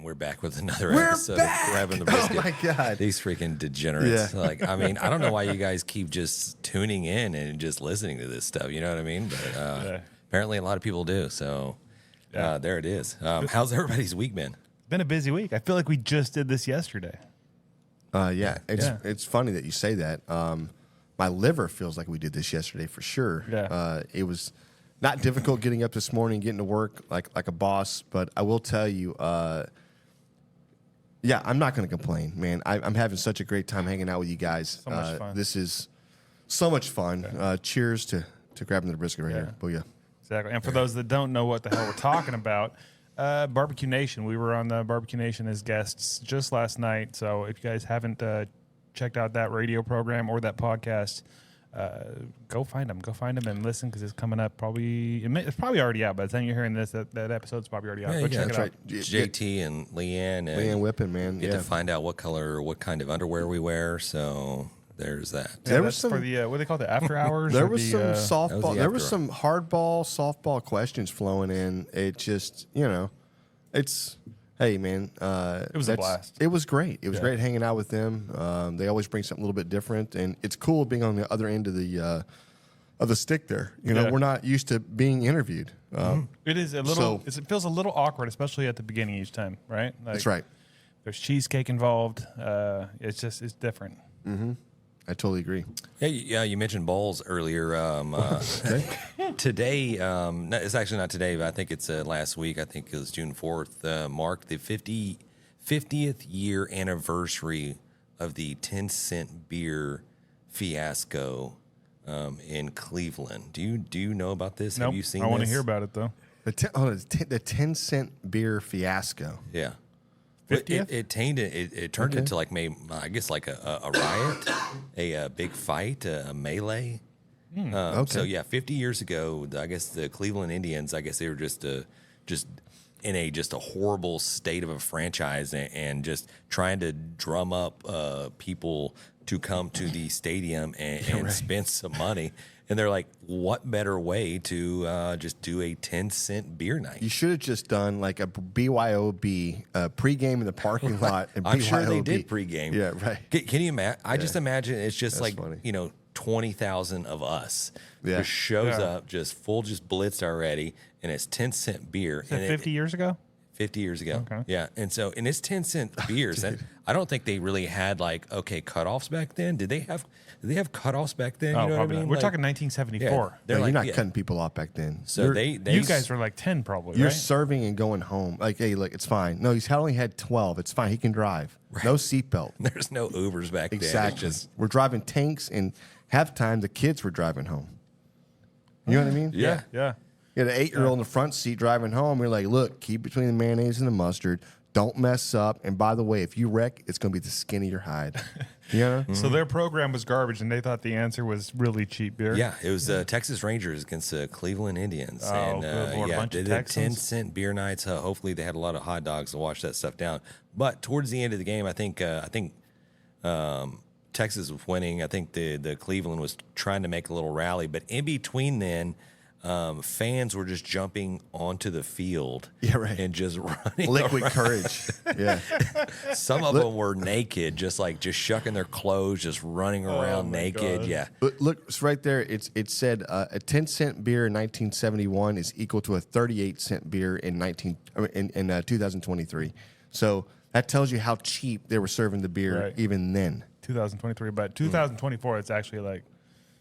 And we're back with another episode of Grabbing the Brisket. Oh, my God. These freaking degenerates. Like, I mean, I don't know why you guys keep just tuning in and just listening to this stuff. You know what I mean? But apparently a lot of people do. So there it is. How's everybody's week been? Been a busy week. I feel like we just did this yesterday. It's funny that you say that. My liver feels like we did this yesterday for sure. Yeah. It was not difficult getting up this morning, getting to work like a boss, but I will tell you, I'm not going to complain, man. I'm having such a great time hanging out with you guys. So much fun. This is so much fun. Cheers to grabbing the brisket right here. Booyah. Exactly. And for those that don't know what the hell we're talking about, Barbecue Nation. We were on the Barbecue Nation as guests just last night. So if you guys haven't checked out that radio program or that podcast, go find them. Go find them and listen because it's coming up. It's probably already out by the time you're hearing this. That episode's probably already out. Yeah, Go check it out. Right. JT and Leanne Whipping, man. Get to find out what color, what kind of underwear we wear. So there's that. Yeah, there was some for the what do they call it, the after hours. There was some softball. There was some hardball, softball questions flowing in. It just, it's. Hey, man. It was a blast. It was great. It was great hanging out with them. They always bring something a little bit different, and it's cool being on the other end of the stick there. We're not used to being interviewed. It is a little. It feels a little awkward, especially at the beginning each time, right? Like, that's right. There's cheesecake involved. It's different. Mm-hmm. I totally agree. Yeah, you mentioned bowls earlier. Today, it's actually not today, but I think it's last week. I think it was June 4th, marked the 50th year anniversary of the 10-cent beer fiasco in Cleveland. Do you know about this? Nope. Have you seen I want to this? hear about it, though. The 10-cent beer fiasco. Yeah. 50th? It turned into like I guess like a riot, a big fight, a melee. So yeah, 50 years ago, I guess the Cleveland Indians, I guess they were just in a horrible state of a franchise and just trying to drum up people to come to the stadium and spend some money. And they're like, what better way to just do a 10-cent beer night? You should have just done like a BYOB pregame in the parking lot. And I'm BYOB. sure they did pregame. Yeah, right. Can you imagine? I just imagine it's just That's like, funny. 20,000 of us Yeah. just shows up, just blitzed already, and it's 10-cent beer. Is that 50 years ago? 50 years ago. Okay. Yeah. And it's 10-cent beers. And I don't think they really had cutoffs back then. Did they have cutoffs back then? Oh, You know what I probably mean? not. We're talking 1974. They're No, like, you're not cutting people off back then. So You're- You guys were like 10 probably, You're right? serving and going home. Like, hey, look, it's fine. No, he's only had 12. It's fine. He can drive. No seatbelt. There's no Ubers back then. Exactly. It's just, We're driving tanks, and half the time the kids were driving home. You know what I mean? yeah. Yeah. You had an 8-year-old in the front seat driving home. You're like, look, keep between the mayonnaise and the mustard. Don't mess up. And by the way, if you wreck, it's going to be the skin of your hide. You know? So their program was garbage, and they thought the answer was really cheap beer. Yeah, it was Texas Rangers against the Cleveland Indians. Oh, and good Lord, a bunch they of did Texans. 10-cent beer nights. Hopefully they had a lot of hot dogs to wash that stuff down. But towards the end of the game, I think Texas was winning. I think the Cleveland was trying to make a little rally. But in between then, fans were just jumping onto the field and just running Liquid around. courage. Yeah. Some of them were naked, just shucking their clothes, just running around naked. God. Yeah. Look, it's right there. It said a 10-cent beer in 1971 is equal to a 38-cent beer in 2023. So that tells you how cheap they were serving the beer even then. 2023, but 2024, it's actually like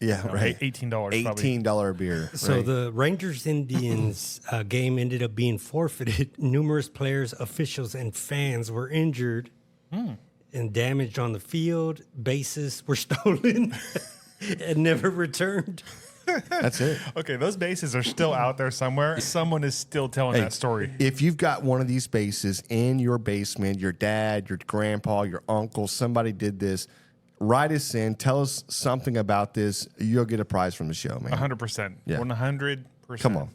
right. $18. $18 beer. So right. the Rangers-Indians game ended up being forfeited. Numerous players, officials, and fans were injured and damaged on the field. Bases were stolen and never returned. That's it. Okay, those bases are still out there somewhere. Someone is still telling that story. If you've got one of these bases in your basement, your dad, your grandpa, your uncle, somebody did this, write us in. Tell us something about this. You'll get a prize from the show, man. 100%. Yeah. 100%. Come on.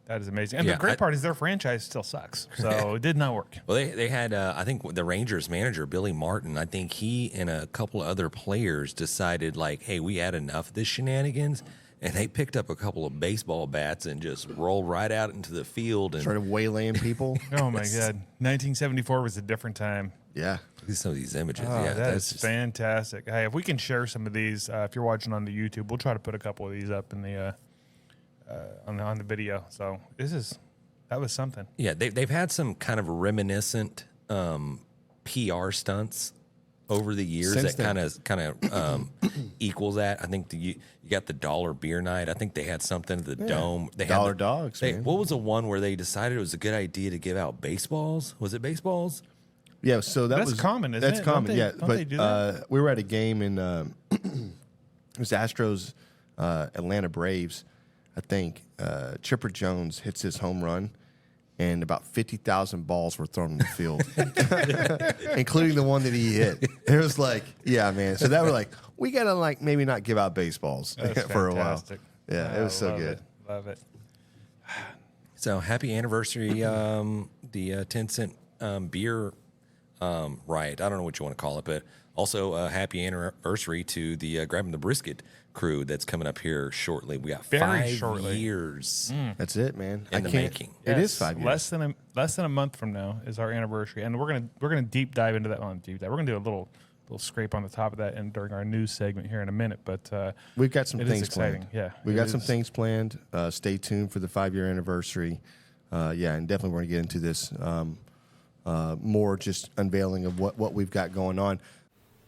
That is amazing. And the great part is their franchise still sucks. So it did not work. Well, they had, I think the Rangers manager, Billy Martin, I think he and a couple of other players decided, hey, we had enough of this shenanigans. and they picked up a couple of baseball bats and just rolled right out into the field and Started waylaying people. Oh my God, 1974 was a different time. Yeah. look at some of these images. Oh, yeah, that that's is fantastic. Hey, if we can share some of these, if you're watching on the YouTube, we'll try to put a couple of these up in the on the video. So that was something. Yeah, they've had some kind of reminiscent PR stunts over the years Since that kind of equals that. I think you got the dollar beer night. I think they had something at the Dome. They Dollar had dogs, man. What was the one where they decided it was a good idea to give out baseballs? Was it baseballs? Yeah, so That's common, isn't that's it? common, Don't yeah. they- don't they do that? We were at a game in it was Astros Atlanta Braves, I think. Chipper Jones hits his home run, and about 50,000 balls were thrown in the field, including the one that he hit. It was like, yeah, man. So that was like, we gotta like maybe not give out baseballs That's for a while. fantastic. Yeah, it was so Love good. it. Love it. So happy anniversary, the 10-cent beer riot. I don't know what you want to call it, but also happy anniversary to the Grabbing the Brisket crew that's coming up here shortly. We got Very 5 shortly. years. That's it, man. In the making. It is Yes, 5 years. Less than a month from now is our anniversary, and we're gonna deep dive into that. On deep dive, we're gonna do a little scrape on the top of that, and during our news segment here in a minute. But We've got some it is things exciting. planned. Yeah, we it got some is. things planned. Stay tuned for the 5-year anniversary. Yeah, and definitely we're going to get into this more, just unveiling of what we've got going on.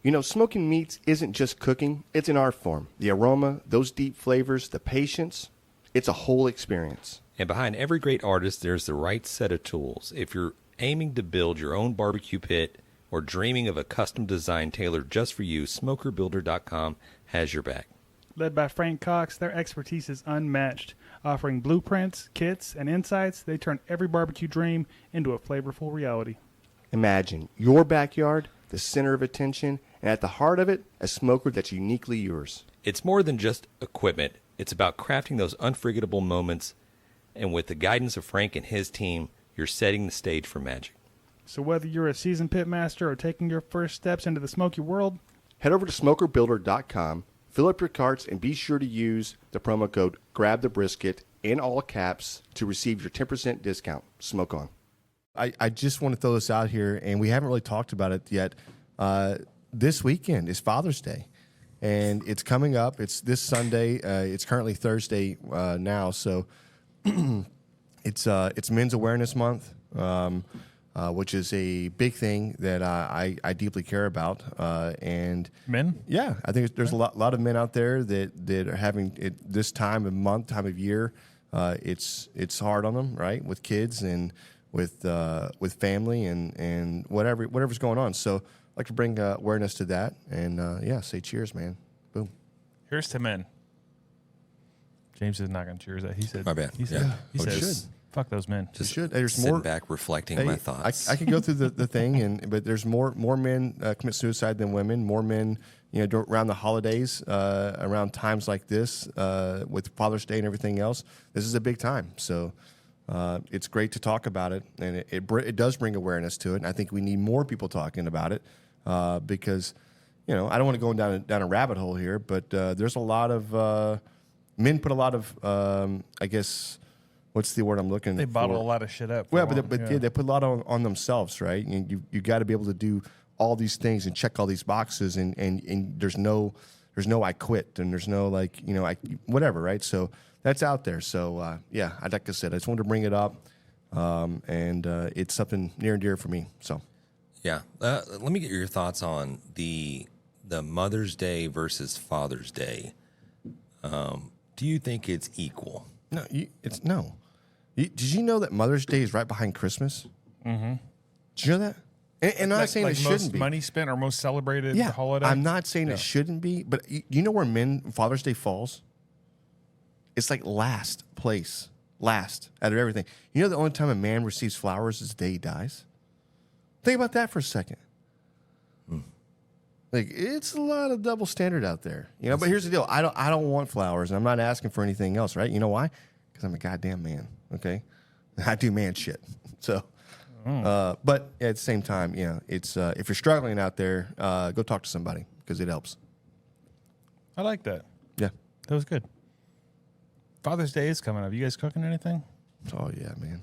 You know, smoking meats isn't just cooking; it's an art form. The aroma, those deep flavors, the patience. It's a whole experience. And behind every great artist, there's the right set of tools. If you're aiming to build your own barbecue pit or dreaming of a custom design tailored just for you, SmokerBuilder.com has your back. Led by Frank Cox, their expertise is unmatched. Offering blueprints, kits, and insights, they turn every barbecue dream into a flavorful reality. Imagine your backyard, the center of attention, and at the heart of it, a smoker that's uniquely yours. It's more than just equipment. It's about crafting those unforgettable moments. And with the guidance of Frank and his team, you're setting the stage for magic. So whether you're a seasoned pit master or taking your first steps into the smoky world, Head over to SmokerBuilder.com, fill up your carts, and be sure to use the promo code GRABTHEBRISKET in all caps to receive your 10% discount. Smoke on. I just want to throw this out here, and we haven't really talked about it yet. This weekend is Father's Day, and it's coming up. It's this Sunday. It's currently Thursday now, so it's Men's Awareness Month, which is a big thing that I deeply care about. And Men? yeah, I think there's a lot of men out there that are having it this time of month, time of year. It's hard on them, right, with kids and with family and whatever's going on. So I'd like to bring awareness to that and say cheers, man. Boom. Here's to men. James is not going to cheers that. He said, My bad. He said, Yeah. he Oh, says, just- fuck those men. Just should. There's sitting more- back reflecting Hey, my thoughts. I can go through the thing, but there's more men commit suicide than women. More men, around the holidays, around times like this, with Father's Day and everything else. This is a big time, so it's great to talk about it, and it does bring awareness to it. And I think we need more people talking about it because I don't want to go down a rabbit hole here, but there's a lot of men put a lot of I guess. What's the word I'm looking for? They bottle a lot of shit up. Well, but they put a lot on themselves, right? And you got to be able to do all these things and check all these boxes, and there's no I quit, and there's no whatever, right? So that's out there. So like I said, I just wanted to bring it up, and it's something near and dear for me. So Yeah. Let me get your thoughts on the Mother's Day versus Father's Day. Do you think it's equal? no, it's no. Did you know that Mother's Day is right behind Christmas? Mm-hmm. Did you know that? And I'm not saying it shouldn't most be. money spent or most celebrated Yeah, holiday. I'm not saying it shouldn't be, but you know where Father's Day falls? It's like last out of everything. You know the only time a man receives flowers is the day he dies? Think about that for a second. Like, it's a lot of double standard out there. But here's the deal. I don't want flowers, and I'm not asking for anything else, right? You know why? Because I'm a goddamn man, okay? I do man shit. So, but at the same time, it's if you're struggling out there, go talk to somebody because it helps. I like that. Yeah. That was good. Father's Day is coming up. You guys cooking anything? Oh yeah, man.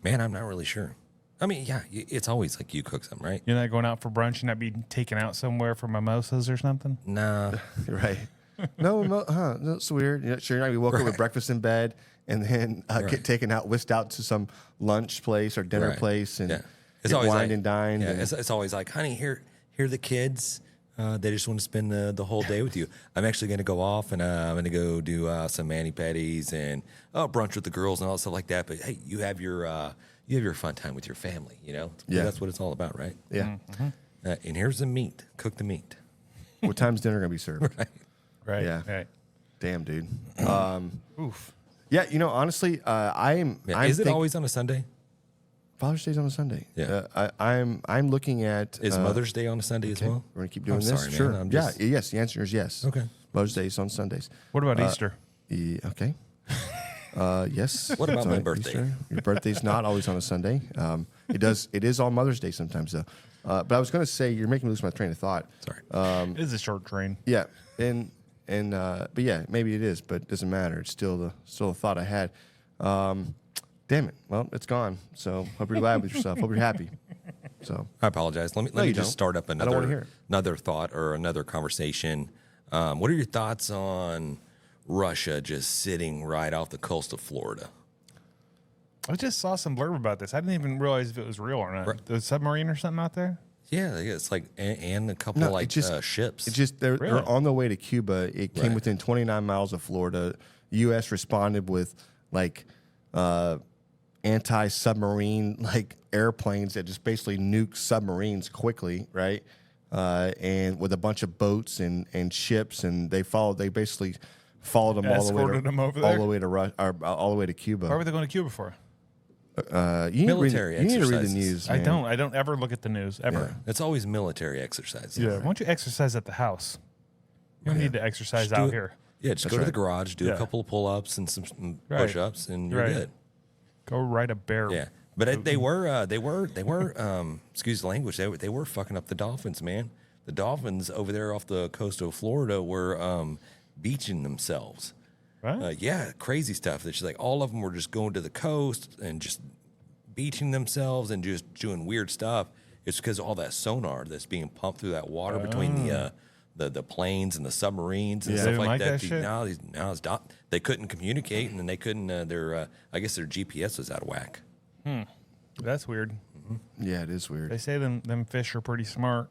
Man, I'm not really sure. I mean, yeah, it's always like you cook something, right? You're not going out for brunch? You're not be taken out somewhere for mimosas or something? Nah. Right. No, that's weird. Sure, you're not gonna woke up with breakfast in bed and then get taken out, whisked out to some lunch place or dinner place, and it's get always wined like, and dined. Yeah, and it's always like, honey, here are the kids. They just want to spend the whole day with you. I'm actually going to go off and I'm going to go do some mani-pedis and brunch with the girls and all stuff like that. But hey, you have your fun time with your family. You know, that's what it's all about, right? Yeah. And here's the meat. Cook the meat. What time's dinner gonna be served? Right. Yeah. Right. Damn, dude. Oof. Yeah, honestly, I'm is it always on a Sunday? Father's Day's on a Sunday. Yeah. I'm looking at Is Mother's Day on a Sunday as well? We're gonna keep doing I'm this. sorry, man. Sure. I'm just- Yes. The answer is yes. Okay. Mother's Day is on Sundays. What about Easter? Okay. Yes. What about Sorry, my birthday? Easter. Your birthday's not always on a Sunday. It is on Mother's Day sometimes though. But I was going to say you're making me lose my train of thought. Sorry. It is a short train. Yeah, but yeah, maybe it is, but it doesn't matter. It's still the thought I had. Damn it. Well, it's gone. So hope you're glad with yourself. Hope you're happy. So I apologize. Let me you just don't. start up I don't wanna hear it. another thought or another conversation. What are your thoughts on Russia just sitting right off the coast of Florida? I just saw some blurb about this. I didn't even realize if it was real or not. Right. The submarine or something out there? Yeah, it's like and a couple No, like it just- ships. it's just they're Really? on the way to Cuba. It came Right. within 29 miles of Florida. U.S. responded with like anti-submarine like airplanes that just basically nuke submarines quickly, right? And with a bunch of boats and ships, and they basically followed them Escorted them over all there? the way to all the way to Cuba. Why were they going to Cuba for? Military You need to read the exercises. news. I man. don't ever look at the news, ever. It's always military exercise. Yeah. Why don't you exercise at the house? You don't need to exercise Just do out it- here. Yeah, just go to the garage, do Yeah. a couple of pull-ups and some Right. push-ups, and you're Right. good. Go ride a bear. Yeah, but they were excuse the language, they were fucking up the dolphins, man. The dolphins over there off the coast of Florida were beaching themselves. Right? Yeah, crazy stuff. That she's like, all of them were just going to the coast and just beaching themselves and just doing weird stuff. It's because of all that sonar that's being pumped through that water between the planes and the submarines and Yeah. stuff They didn't like like that. that shit? Now they couldn't communicate, and then they couldn't. I guess their GPS was out of whack. That's weird. Yeah, it is They weird. say them fish are pretty smart.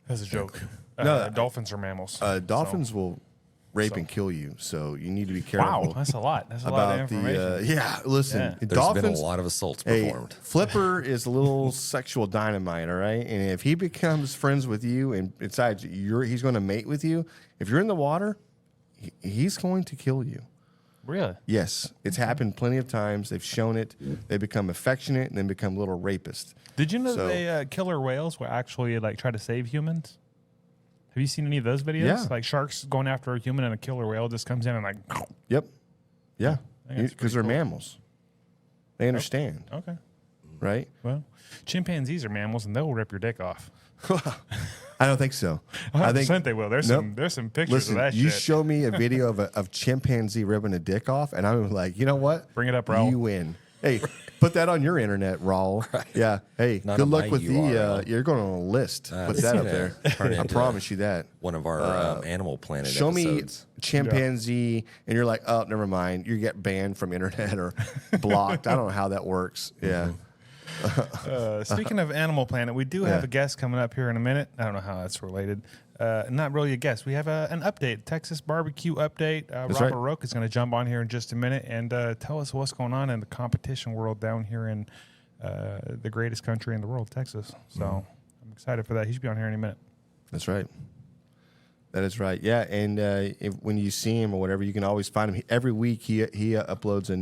That's a joke. No, dolphins are mammals. Dolphins will rape and kill you, so you need to be careful. Wow, that's a lot. That's a lot of about information. yeah. Listen, Yeah. There's dolphins. been a lot of assaults Hey, performed. Flipper is a little sexual dynamite, all right? And if he becomes friends with you and decides he's going to mate with you, if you're in the water, he's going to kill you. Really? Yes, it's happened plenty of times. They've shown it. They become affectionate and then become little rapists. Did you know So- they killer whales will actually like try to save humans? Have you seen any of those videos? Yeah. Like sharks going after a human and a killer whale just comes in and like. Yep. Yeah, I think that's because they're pretty cool. mammals. They understand, Okay. right? Well, chimpanzees are mammals and they'll rip your dick off. I don't think so. 100% they will. There's Nope. some pictures Listen, of that you shit. show me a video of chimpanzee ripping a dick off, and I'm like, you know what? Bring it up, Raul. You win. Hey, put that on your internet, Raul. Yeah. Hey, Not good on luck my with URL. you're going on a list. Put that up there. turn it I into promise you that. One of our Animal Planet Show me episodes. chimpanzee, and you're like, oh, never mind. You get banned from internet or blocked. I don't know how that works. Yeah. Speaking of Animal Planet, we do have Yeah. a guest coming up here in a minute. I don't know how that's related. Not really a guest. We have an update, Texas BBQ update. Rob right. Arocha is going to jump on here in just a minute and tell us what's going on in the competition world down here in the greatest country in the world, Texas. So I'm excited for that. He should be on here any minute. That's right. That is right. Yeah, and when you see him or whatever, you can always find him. Every week he uploads a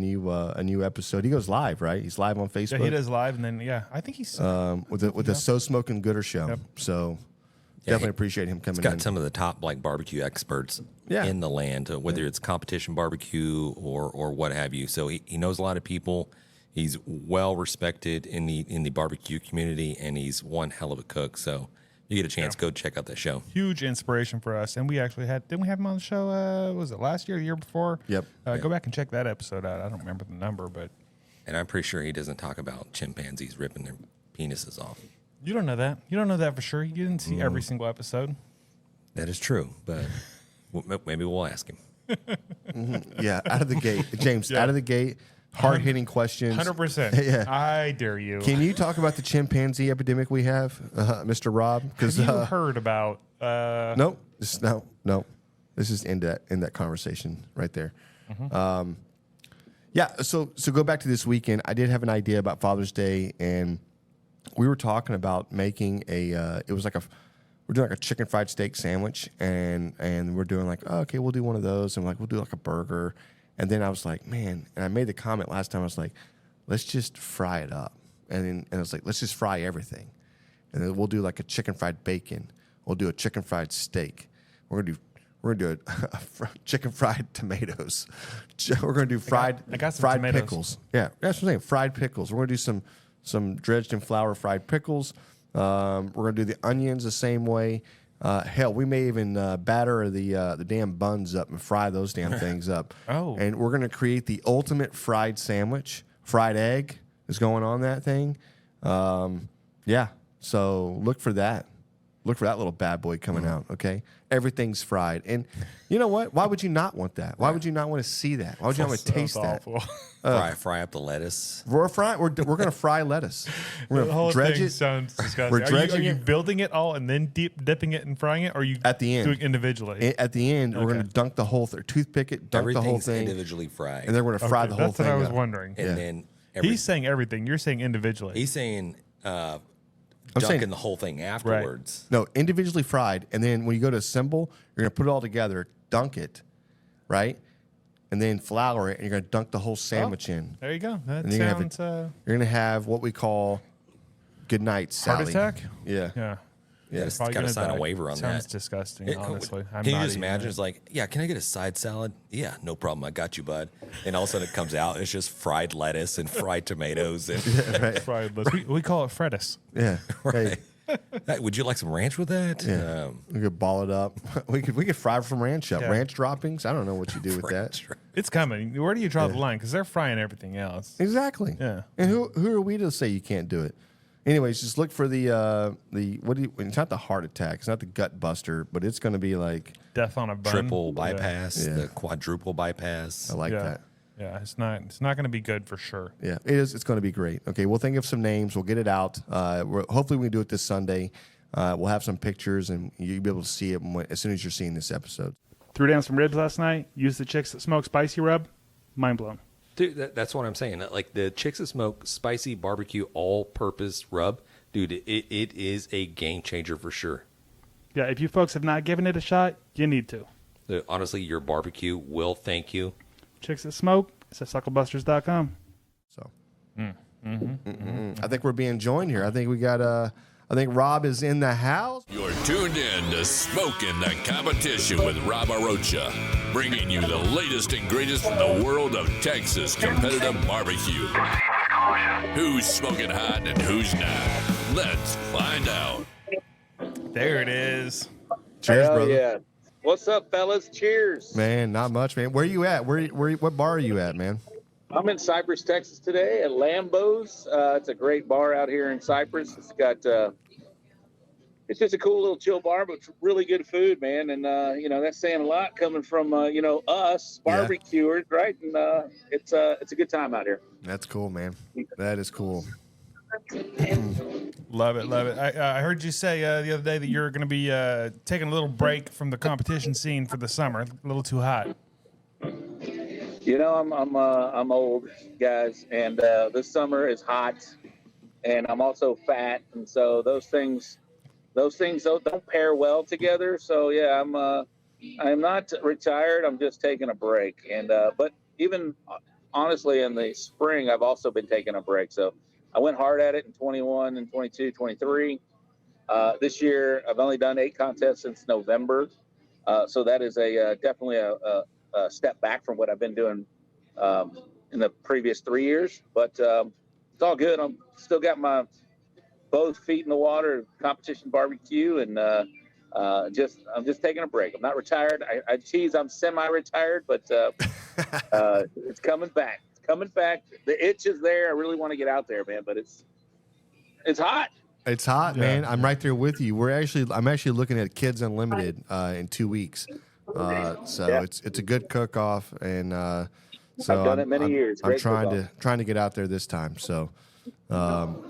new episode. He goes live, right? He's live on Facebook. Yeah, he does live, and then I think he's with the So Smokin' Gooder show. Yep. So Yeah, definitely appreciate him coming It's got in. some of the top like barbecue experts Yeah. in the land, whether it's competition barbecue or what have you. So he knows a lot of people. He's well respected in the barbecue community, and he's one hell of a cook. So You get a chance, go check out that show. Huge inspiration for us. And we actually didn't we have him on the show? Was it last year, the year before? Yep. Go back and check that episode out. I don't remember the number, but. And I'm pretty sure he doesn't talk about chimpanzees ripping their penises off. You don't know that. You don't know that for sure. You didn't see every single episode. That is true, but maybe we'll ask him. Yeah, out of the gate. James, out of the gate, hard-hitting questions. 100%. Yeah. I dare you. Can you talk about the chimpanzee epidemic we have, Mr. Rob? Have you heard about... No. This is end that conversation right there. Yeah, so go back to this weekend. I did have an idea about Father's Day, and we were talking about making we're doing like a chicken fried steak sandwich, and we're doing like, oh, okay, we'll do one of those, and we'll do like a burger. And then I was like, man, and I made the comment last time, I was like, let's just fry it up. And I was like, let's just fry everything. And then we'll do like a chicken fried bacon. We'll do a chicken fried steak. We're gonna do chicken fried tomatoes. We're gonna do fried pickles. Yeah, that's what I'm saying. Fried pickles. We're gonna do some dredged in flour fried pickles. We're gonna do the onions the same way. Hell, we may even batter the damn buns up and fry those damn things up. Oh. And we're gonna create the ultimate fried sandwich. Fried egg is going on that thing. Yeah. So look for that. Look for that little bad boy coming out, okay? Everything's fried. And you know what? Why would you not want that? Why would you not want to see that? Why would you not want to taste that? Fry up the lettuce. We're going to fry lettuce. We're The whole going to dredge thing it. sounds disgusting. We're dredging are you it. building it all and then dipping it and frying it, or are you At the end. doing individually? At the end, we're going to dunk the whole thing, toothpick it, dunk the whole Everything's thing, individually fried. and then we're going to fry the whole That's thing what I was up. wondering. And Yeah. then He's saying everything. You're saying individually. he's saying saying- dunking the whole thing afterwards. No, individually fried, and then when you go to assemble, you're going to put it all together, dunk it, right? And then flour it, and you're going to dunk the whole sandwich in. There you go. That And then sounds... you're going to have what we call good night, Sally. Heart attack? Yeah. Yeah. Yeah, it's Probably got to gonna sign a die. waiver on Sounds that. disgusting, honestly. I'm Can you not just eating imagine? it. It's like, yeah, can I get a side salad? Yeah, no problem. I got you, bud. And all of a sudden it comes out, and it's just fried lettuce and fried tomatoes. And Fried lettuce. We call it Fredis. Yeah. Hey, Hey, would you like some ranch with that? yeah. We could ball it up. We could fry some ranch up. Yeah. Ranch droppings. I don't know what you do with that. It's coming. Where do you draw the line? Because they're frying everything else. Exactly. Yeah. And who are we to say you can't do it? Anyways, just look for it's not the heart attack, it's not the gut buster, but it's going to be like Death on a bun. Triple bypass, Yeah. the quadruple bypass. I like Yeah. that. Yeah, it's not going to be good for sure. Yeah, it is. It's going to be great. Okay, we'll think of some names. We'll get it out. Hopefully, we can do it this Sunday. We'll have some pictures, and you'll be able to see it as soon as you're seeing this episode. Threw down some ribs last night. Used the Chicks That Smoke spicy rub. Mind blown. Dude, that's what I'm saying. Like the Chicks That Smoke spicy barbecue all-purpose rub, dude, it is a game changer for sure. Yeah, if you folks have not given it a shot, you need to. Honestly, your barbecue will thank you. Chicks That Smoke. It's at SUCKLEBUSTERS.com. So, I think we're being joined here. I think we got I think Rob is in the house. You're tuned in to Smokin' the Competition with Rob Arocha, bringing you the latest and greatest from the world of Texas competitive barbecue. Who's smoking hot and who's not? Let's find out. There it is. Cheers, Hell brother. yeah. What's up, fellas? Cheers. Man, not much, man. Where you at? What bar are you at, man? I'm in Cypress, Texas today at Lambo's. It's a great bar out here in Cypress. It's got, it's just a cool little chill bar, but it's really good food, man. And, that's saying a lot coming from, us barbecuers, right? And it's a good time out here. That's cool, man. That is cool. Love it, love it. I heard you say the other day that you're going to be taking a little break from the competition scene for the summer. A little too hot. I'm old, guys, and this summer is hot, and I'm also fat, and so those things don't pair well together. So yeah, I'm not retired. I'm just taking a break, and but even honestly, in the spring, I've also been taking a break. So I went hard at it in 21 and 22, 23. This year, I've only done 8 contests since November, so that is definitely a step back from what I've been doing in the previous 3 years, but it's all good. I'm still got my both feet in the water, competition barbecue, and I'm just taking a break. I'm not retired. I tease I'm semi-retired, but it's coming back. It's coming back. The itch is there. I really want to get out there, man, but it's hot. It's hot, man. I'm right there with you. I'm actually looking at Kids Unlimited in 2 weeks. It's a good cook-off, and so I've done it many years. I'm trying to get out there this time. So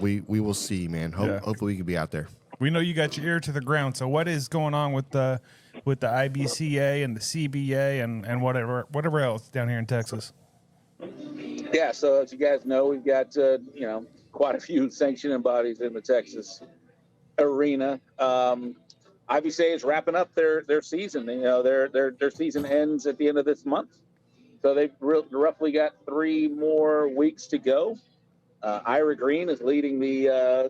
we will see, man. Hopefully we can be out there. We know you got your ear to the ground. So what is going on with the IBCA and the CBA and whatever else down here in Texas? Yeah, so as you guys know, we've got quite a few sanctioning bodies in the Texas arena. IBCA is wrapping up their season. Their season ends at the end of this month, so they've roughly got 3 more weeks to go. Ira Green is leading the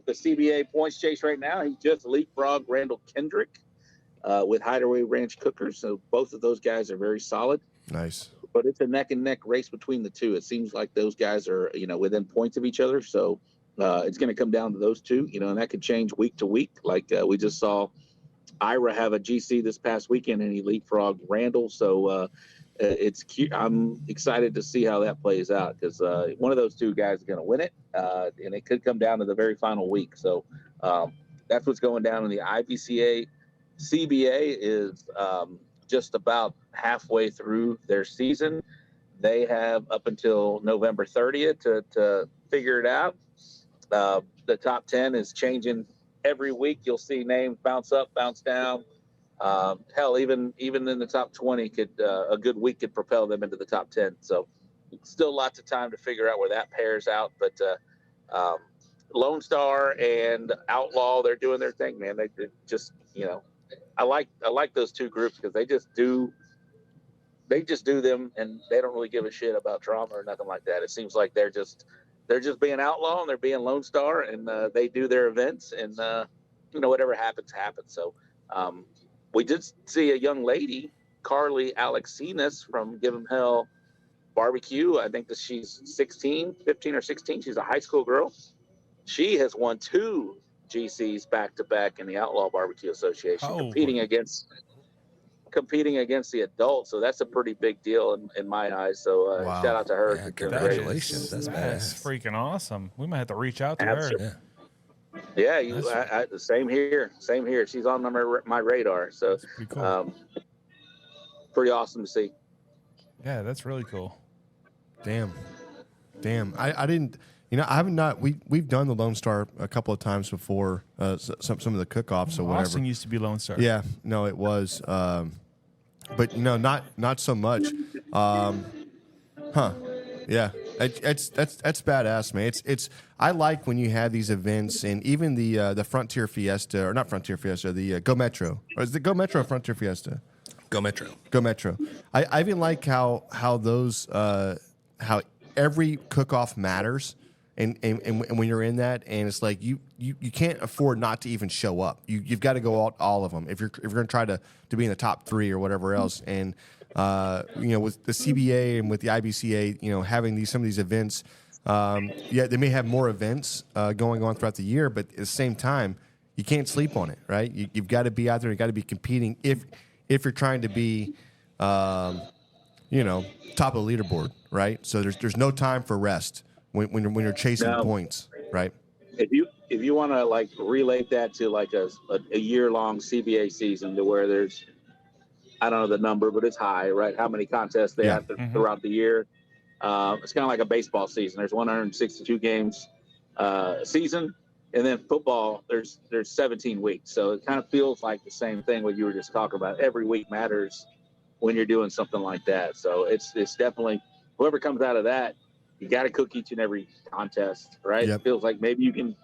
CBA points chase right now. He just leapfrogged Randall Kendrick with Hideaway Ranch Cookers. So both of those guys are very solid. Nice. But it's a neck and neck race between the two. It seems like those guys are within points of each other. So it's going to come down to those two. And that could change week to week. Like we just saw Ira have a GC this past weekend, and he leapfrogged Randall. So it's cute. I'm excited to see how that plays out, because one of those two guys is going to win it, and it could come down to the very final week. So that's what's going down in the IBCA. CBA is just about halfway through their season. They have up until November 30th to figure it out. The top 10 is changing every week. You'll see names bounce up, bounce down. Hell, even in the top 20 a good week could propel them into the top 10. So still lots of time to figure out where that pairs out. But Lone Star and Outlaw, they're doing their thing, man. They just, I like those two groups, because they just do them, and they don't really give a shit about trauma or nothing like that. It seems like they're just being Outlaw, and they're being Lone Star, and they do their events, and whatever happens. So we did see a young lady, Carly Alexinas from Give 'em Hell Barbecue. I think that she's 15 or 16. She's a high school girl. She has won 2 GCs back to back in the Outlaw Barbecue Association, competing against the adults. So that's a pretty big deal in my eyes. So wow. Shout out to her. Yeah, congratulations. That's badass. Freaking awesome. We might have to reach out to her. Yeah, same here. She's on my radar. So pretty cool. Pretty awesome to see. Yeah, that's really cool. Damn. I didn't. I haven't we've done the Lone Star a couple of times before. Some of the cook-offs or whatever. Austin used to be Lone Star. Yeah, no, it was. But not so much. Yeah, that's badass, man. It's I like when you have these events, and even the Frontier Fiesta, or not Frontier Fiesta, the Go Metro, or is it Go Metro or Frontier Fiesta? Go Metro. Go Metro. I even like how those how every cook-off matters. And when you're in that, and it's like you can't afford not to even show up. You've got to go out all of them if you're going to try to be in the top 3 or whatever else. And with the CBA and with the IBCA, having some of these events, they may have more events going on throughout the year, but at the same time, you can't sleep on it, right? You've got to be out there. You got to be competing if you're trying to be, top of the leaderboard, right? So there's no time for rest. When you're chasing points, right? If you want to relate that to a year-long CBA season, to where there's, I don't know the number, but it's high, right? How many contests they have throughout the year? It's kind of like a baseball season. There's 162 games season, and then football there's 17 weeks. So it kind of feels like the same thing what you were just talking about. Every week matters when you're doing something like that. So it's definitely, whoever comes out of that, you got to cook each and every contest, right? Yep. It feels like maybe you can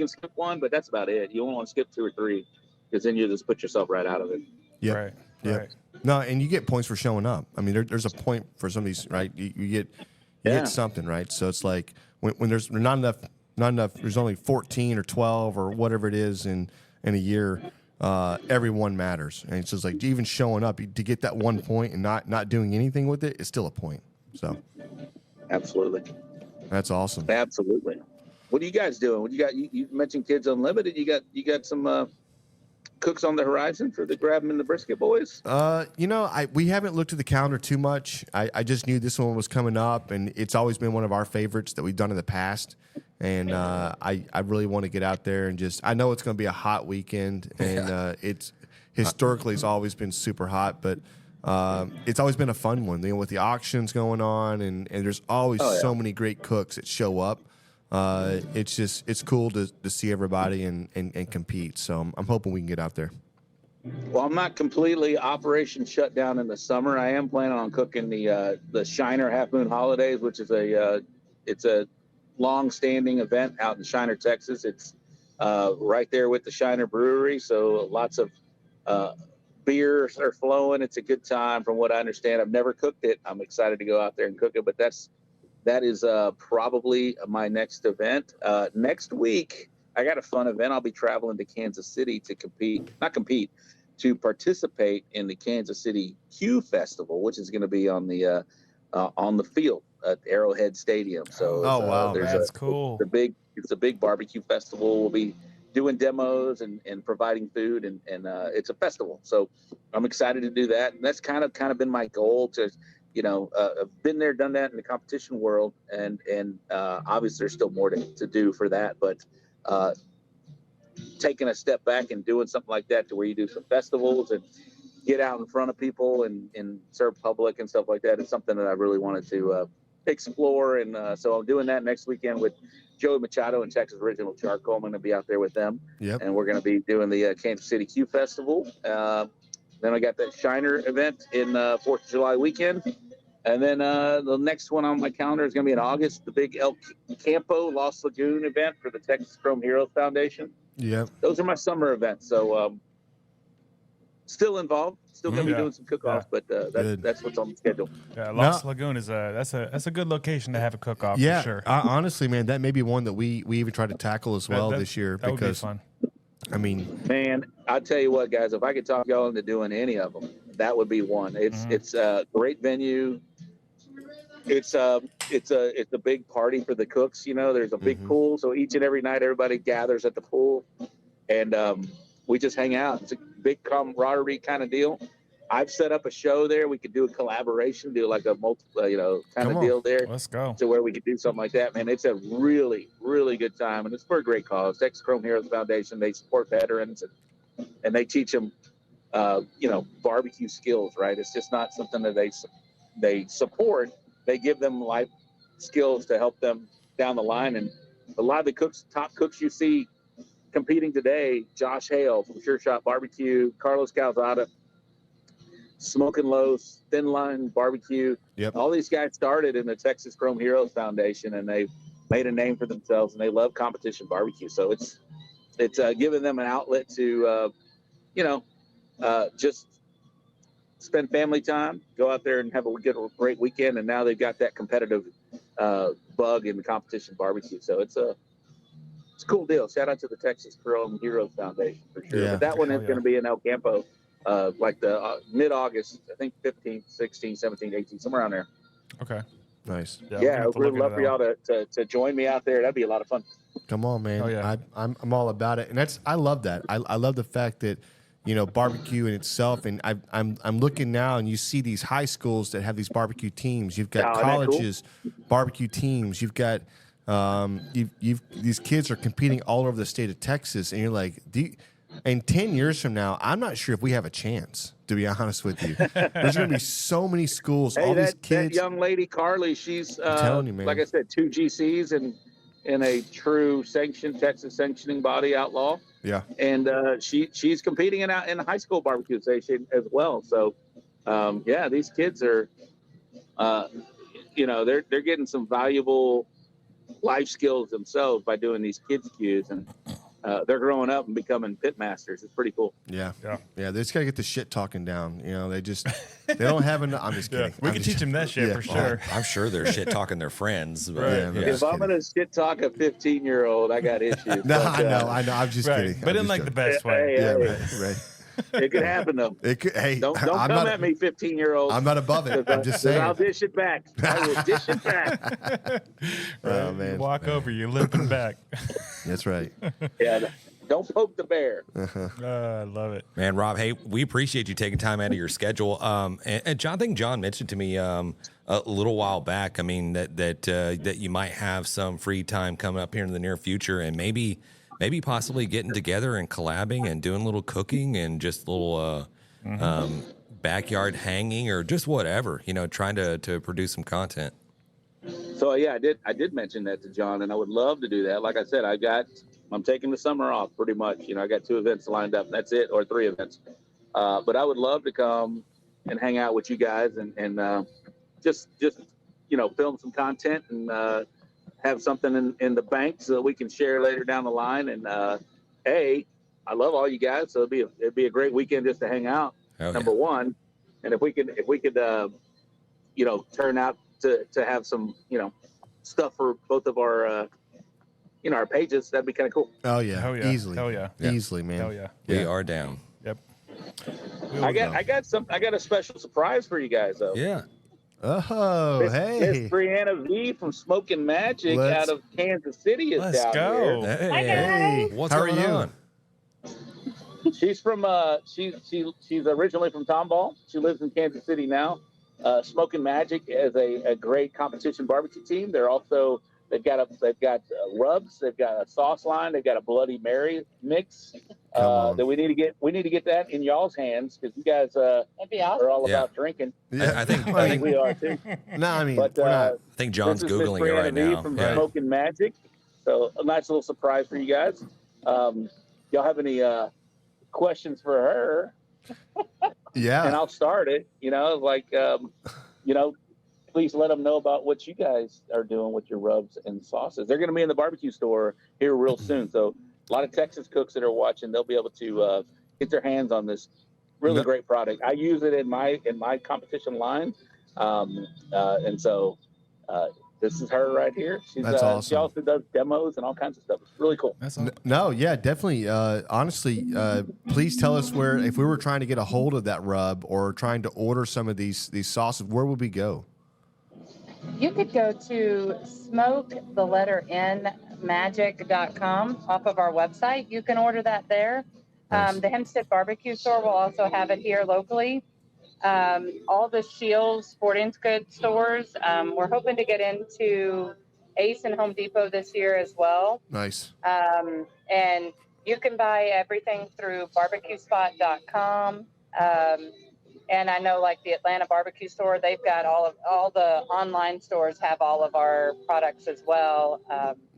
skip one, but that's about it. You don't want to skip 2 or 3, because then you just put yourself right out of it. Yeah. Right. Yep. Right. No, and you get points for showing up. I mean, there's a point for some of these, right? You get something, right? So it's like when there's not enough. There's only 14 or 12 or whatever it is in a year. Everyone matters, and it's just like even showing up to get that 1 point and not doing anything with it is still a point. So. Absolutely. That's awesome. Absolutely. What are you guys doing? What you got? You mentioned Kids Unlimited. You got some cooks on the horizon for the Grab 'em in the Brisket boys? We haven't looked at the calendar too much. I just knew this one was coming up, and it's always been one of our favorites that we've done in the past. And I really want to get out there and I know it's going to be a hot weekend, and it's historically it's always been super hot, but it's always been a fun one. With the auctions going on, and there's always so many great cooks that show up. It's cool to see everybody and compete. So I'm hoping we can get out there. Well, I'm not completely operation shut down in the summer. I am planning on cooking the Shiner Half Moon Holidays, which is it's a long-standing event out in Shiner, Texas. It's right there with the Shiner Brewery, so lots of beers are flowing. It's a good time, from what I understand. I've never cooked it. I'm excited to go out there and cook it, but that is probably my next event. Next week, I got a fun event. I'll be traveling to Kansas City to participate in the Kansas City Q Festival, which is going to be on the field at Arrowhead Stadium. So, wow, that's cool. It's a big barbecue festival. We'll be doing demos and providing food, and it's a festival. So I'm excited to do that. And that's kind of been my goal to. I've been there, done that in the competition world, and obviously there's still more to do for that. But taking a step back and doing something like that, to where you do some festivals and get out in front of people and serve public and stuff like that, is something that I really wanted to explore. And so I'm doing that next weekend with Joey Machado and Texas Original Charcoal. I'm going to be out there with them, and we're going to be doing the Kansas City Q Festival. Then I got that Shiner event in 4th of July weekend. And then the next one on my calendar is going to be in August, the big El Campo Lost Lagoon event for the Texas Chrome Heroes Foundation. Yeah. Those are my summer events. So still involved, still going to be doing some cook-offs, but that's what's on the schedule. Yeah, Lost Lagoon is that's a good location to have a cook-off for sure. Honestly, man, that may be one that we even tried to tackle as well this year. That would be fun. I mean, man, I'll tell you what, guys, if I could talk y'all into doing any of them, that would be one. It's a great venue. It's a big party for the cooks. There's a big pool, so each and every night everybody gathers at the pool, and we just hang out. It's a big camaraderie kind of deal. I've set up a show there. We could do a collaboration, do like a multiple, kind of deal there. Let's go. To where we could do something like that, man. It's a really, really good time, and it's for a great cause. Texas Chrome Heroes Foundation, they support veterans, and they teach them, barbecue skills, right? It's just not something that they support. They give them life skills to help them down the line. And a lot of the top cooks you see competing today, Josh Hale from Sure Shot Barbecue, Carlos Calzada, Smokin Los, Thin Line Barbecue. Yep. All these guys started in the Texas Chrome Heroes Foundation, and they've made a name for themselves, and they love competition barbecue. So it's giving them an outlet to, just spend family time, go out there and have a great weekend. And now they've got that competitive bug in the competition barbecue. So it's a cool deal. Shout out to the Texas Chrome Heroes Foundation for sure. Yeah. But that one is going to be in El Campo. Like the mid-August, I think 15th, 16th, 17th, 18th, somewhere around there. Okay. Nice. Yeah, I'd really love for y'all to join me out there. That'd be a lot of fun. Come on, man. Oh, yeah. I'm all about it. And I love that. I love the fact that, barbecue in itself. And I'm looking now, and you see these high schools that have these barbecue teams. You've got colleges, barbecue teams. You've got these kids are competing all over the state of Texas, and you're like, and 10 years from now, I'm not sure if we have a chance, to be honest with you. There's going to be so many schools, all these kids. That young lady, Carly, she's, telling you, man. like I said, 2 GCs and in a true Texas sanctioning body outlaw. Yeah. And she's competing in a high school barbecue station as well. So, these kids are, they're getting some valuable life skills themselves by doing these kids' cues, and they're growing up and becoming pit masters. It's pretty cool. Yeah. They just gotta get the shit talking down. They don't have enough. I'm just kidding. We can teach them that shit for sure. I'm sure they're shit talking their friends. But If I'm gonna shit talk a 15-year-old, I got issues. No, I know. I'm just kidding. But in just like the joking. best way. Yeah, right. It could happen though. It could, hey, Don't I'm come not, at me, 15-year-olds. I'm not above it. I'm just saying. I'll dish it back. I will dish it back. Oh, You man. walk over, you're limping back. That's right. Yeah. Don't poke the bear. I love it. Man, Rob, hey, we appreciate you taking time out of your schedule. And John, I think John mentioned to me a little while back, I mean, that you might have some free time coming up here in the near future, and maybe possibly getting together and collabing and doing a little cooking and just a little backyard hanging or just whatever, trying to produce some content. So yeah, I did mention that to John, and I would love to do that. Like I said, I'm taking the summer off pretty much. I got 2 events lined up. That's it, or 3 events. But I would love to come and hang out with you guys and just film some content and have something in the bank so that we can share later down the line. And I love all you guys, so it'd be a great weekend just to hang out. Number one, and if we could turn out to have some stuff for both of our our pages, that'd be kind of cool. Oh yeah. Hell yeah. Easily. Hell yeah. Easily, man. Hell yeah. We are down. Yep. I got a special surprise for you guys though. Yeah. Oh, hey. Miss Breana Via from Smokin Magic out of Kansas City is Let's down go. here. Hey, what's How are going you? on? She's from she's originally from Tomball. She lives in Kansas City now. Smokin Magic is a great competition barbecue team. They've got rubs. They've got a sauce line. They've got a Bloody Mary mix. That we need to get that in y'all's hands because you guys are all about drinking. I think We are too. No, I mean, But we're not. I think John's this is Miss Googling it right Breana Via now. from Yeah. Smokin Magic. So a nice little surprise for you guys. Y'all have any questions for her? Yeah. And I'll start it. Please let them know about what you guys are doing with your rubs and sauces. They're going to be in the barbecue store here real soon. So a lot of Texas cooks that are watching, they'll be able to get their hands on this really great product. I use it in my competition line. And so this is her right here. That's awesome. She also does demos and all kinds of stuff. It's really cool. That's awesome. No, yeah, definitely. Honestly, please tell us if we were trying to get a hold of that rub or trying to order some of these sauces, where would we go? You could go to smoke.magic.com off of our website. You can order that there. Nice. The Hempstead Barbecue Store will also have it here locally. All the Shields sporting goods stores. We're hoping to get into Ace and Home Depot this year as well. Nice. And you can buy everything through barbecuespot.com. And I know like the Atlanta barbecue store, they've got all the online stores have all of our products as well.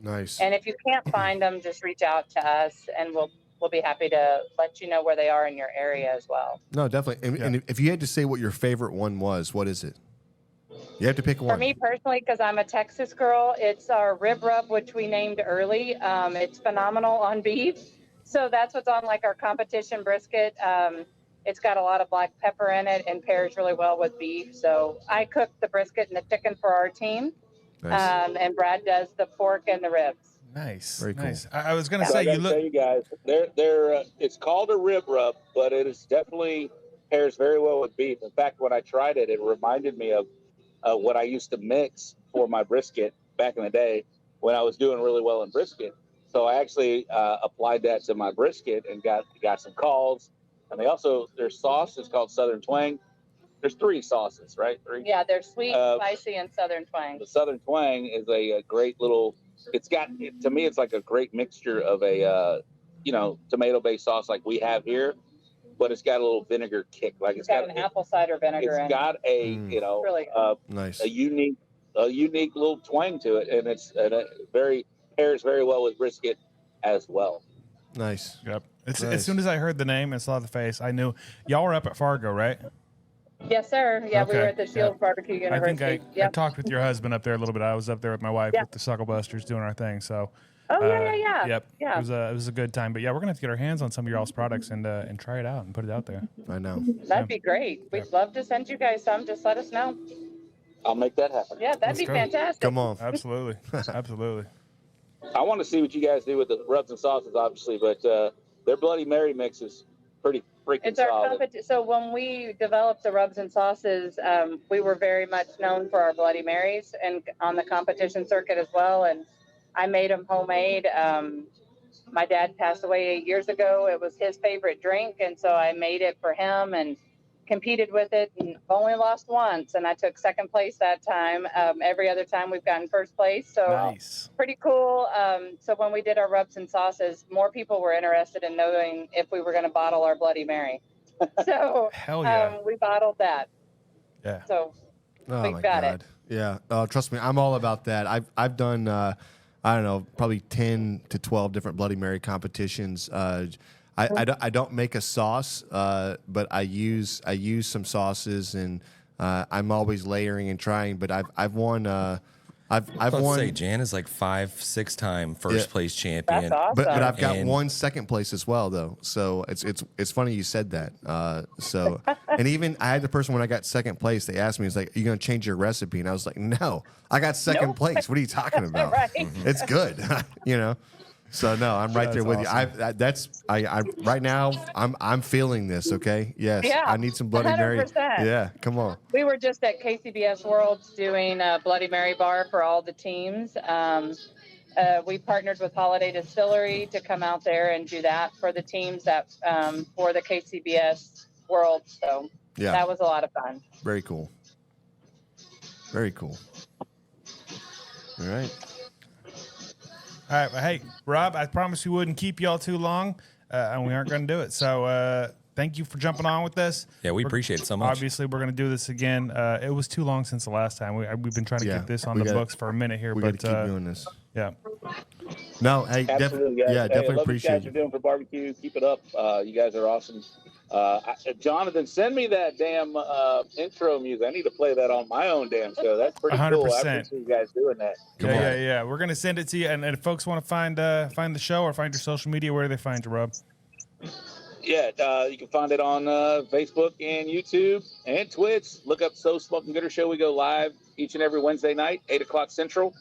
Nice. And if you can't find them, just reach out to us and we'll be happy to let you know where they are in your area as well. No, definitely. And if you had to say what your favorite one was, what is it? You have to pick one. For me personally, because I'm a Texas girl, it's our rib rub, which we named early. It's phenomenal on beef. So that's what's on like our competition brisket. It's got a lot of black pepper in it and pairs really well with beef. So I cook the brisket and the chicken for our team. Nice. And Brad does the pork and the ribs. Nice. Very cool. Nice. I was going to So I say, gotta tell you guys, it's called a rib rub, but it is definitely pairs very well with beef. In fact, when I tried it, it reminded me of what I used to mix for my brisket back in the day when I was doing really well in brisket. So I actually applied that to my brisket and got some calls. And their sauce is called Southern Twang. There's 3 sauces, right? 3? Yeah, they're sweet, spicy, and Southern Twang. The Southern Twang is a great little, to me, it's like a great mixture of a, tomato-based sauce like we have here, but it's got a little vinegar kick. Like It's got an apple cider vinegar in it. It's got a, really Nice. a unique little twang to it. And pairs very well with brisket as well. Nice. Yep. Nice. As soon as I heard the name and saw the face, I knew y'all were up at Fargo, right? Yes, sir. Yeah, we Okay. were at the Shields Barbecue I University. think I talked with your husband up there a little bit. I was up there with my wife with the SUCKLEBUSTERS doing our thing. So, yeah. Yep. Yeah. It was a good time. But yeah, we're gonna have to get our hands on some of your all's products and try it out and put it out there. I know. That'd be great. We'd love to send you guys some. Just let us know. I'll make that happen. Yeah, that'd be go. fantastic. Come on. Absolutely. Absolutely. I want to see what you guys do with the rubs and sauces, obviously, but their Bloody Mary mix is pretty freaking It's our solid. competition. So when we developed the rubs and sauces, we were very much known for our Bloody Marys and on the competition circuit as well. And I made them homemade. My dad passed away 8 years ago. It was his favorite drink, and so I made it for him and competed with it, and only lost once. And I took second place that time. Every other time we've gotten first place. So Nice. pretty cool. So when we did our rubs and sauces, more people were interested in knowing if we were going to bottle our Bloody Mary. So Hell yeah. we bottled that. Yeah. So Oh we've my got God. Yeah. Trust me, I'm all about that. I've done I don't know, probably 10 to 12 different Bloody Mary competitions. I don't make a sauce, but I use some sauces, and I'm always layering and trying. But I've won. I've won. Say Jan is like 5-6 time first place champion. That's awesome. But I've got And- one second place as well, though. So it's funny you said that. So and even I had the person when I got second place, they asked me, "It's like, are you going to change your recipe?" And I was like, "No, I got second Nope. place. What are you talking about? Right. It's good, you know." So no, I'm right there with you. I right now I'm feeling this. Okay, yes, Yeah, I need some Bloody Mary. 100%. Yeah, come on. We were just at KCBS Worlds doing a Bloody Mary bar for all the teams. We partnered with Holiday Distillery to come out there and do that for the teams that for the KCBS Worlds. So Yeah, that was a lot of fun. very cool. Very cool. All right. All right, but hey, Rob, I promised we wouldn't keep y'all too long, and we aren't going to do it. So thank you for jumping on with us. Yeah, we appreciate it so much. Obviously, we're going to do this again. It was too long since the last time. We've been trying to Yeah, get this on we the gotta- books for a minute here, We got but to keep doing this. yeah. No, hey, Absolutely, guys. yeah, Hey, definitely I love what you appreciate guys you. are doing for barbecue. Keep it up. You guys are awesome. Jonathan, send me that damn intro music. I need to play that on my own damn show. That's pretty cool. I 100%. appreciate you guys doing that. Yeah. We're going to send it to you, and if folks want to find the show or find your social media, where do they find you, Rob? Yeah, you can find it on Facebook and YouTube and Twitch. Look up So Smokin' Gooder Show. We go live each and every Wednesday night, 8 o'clock Central.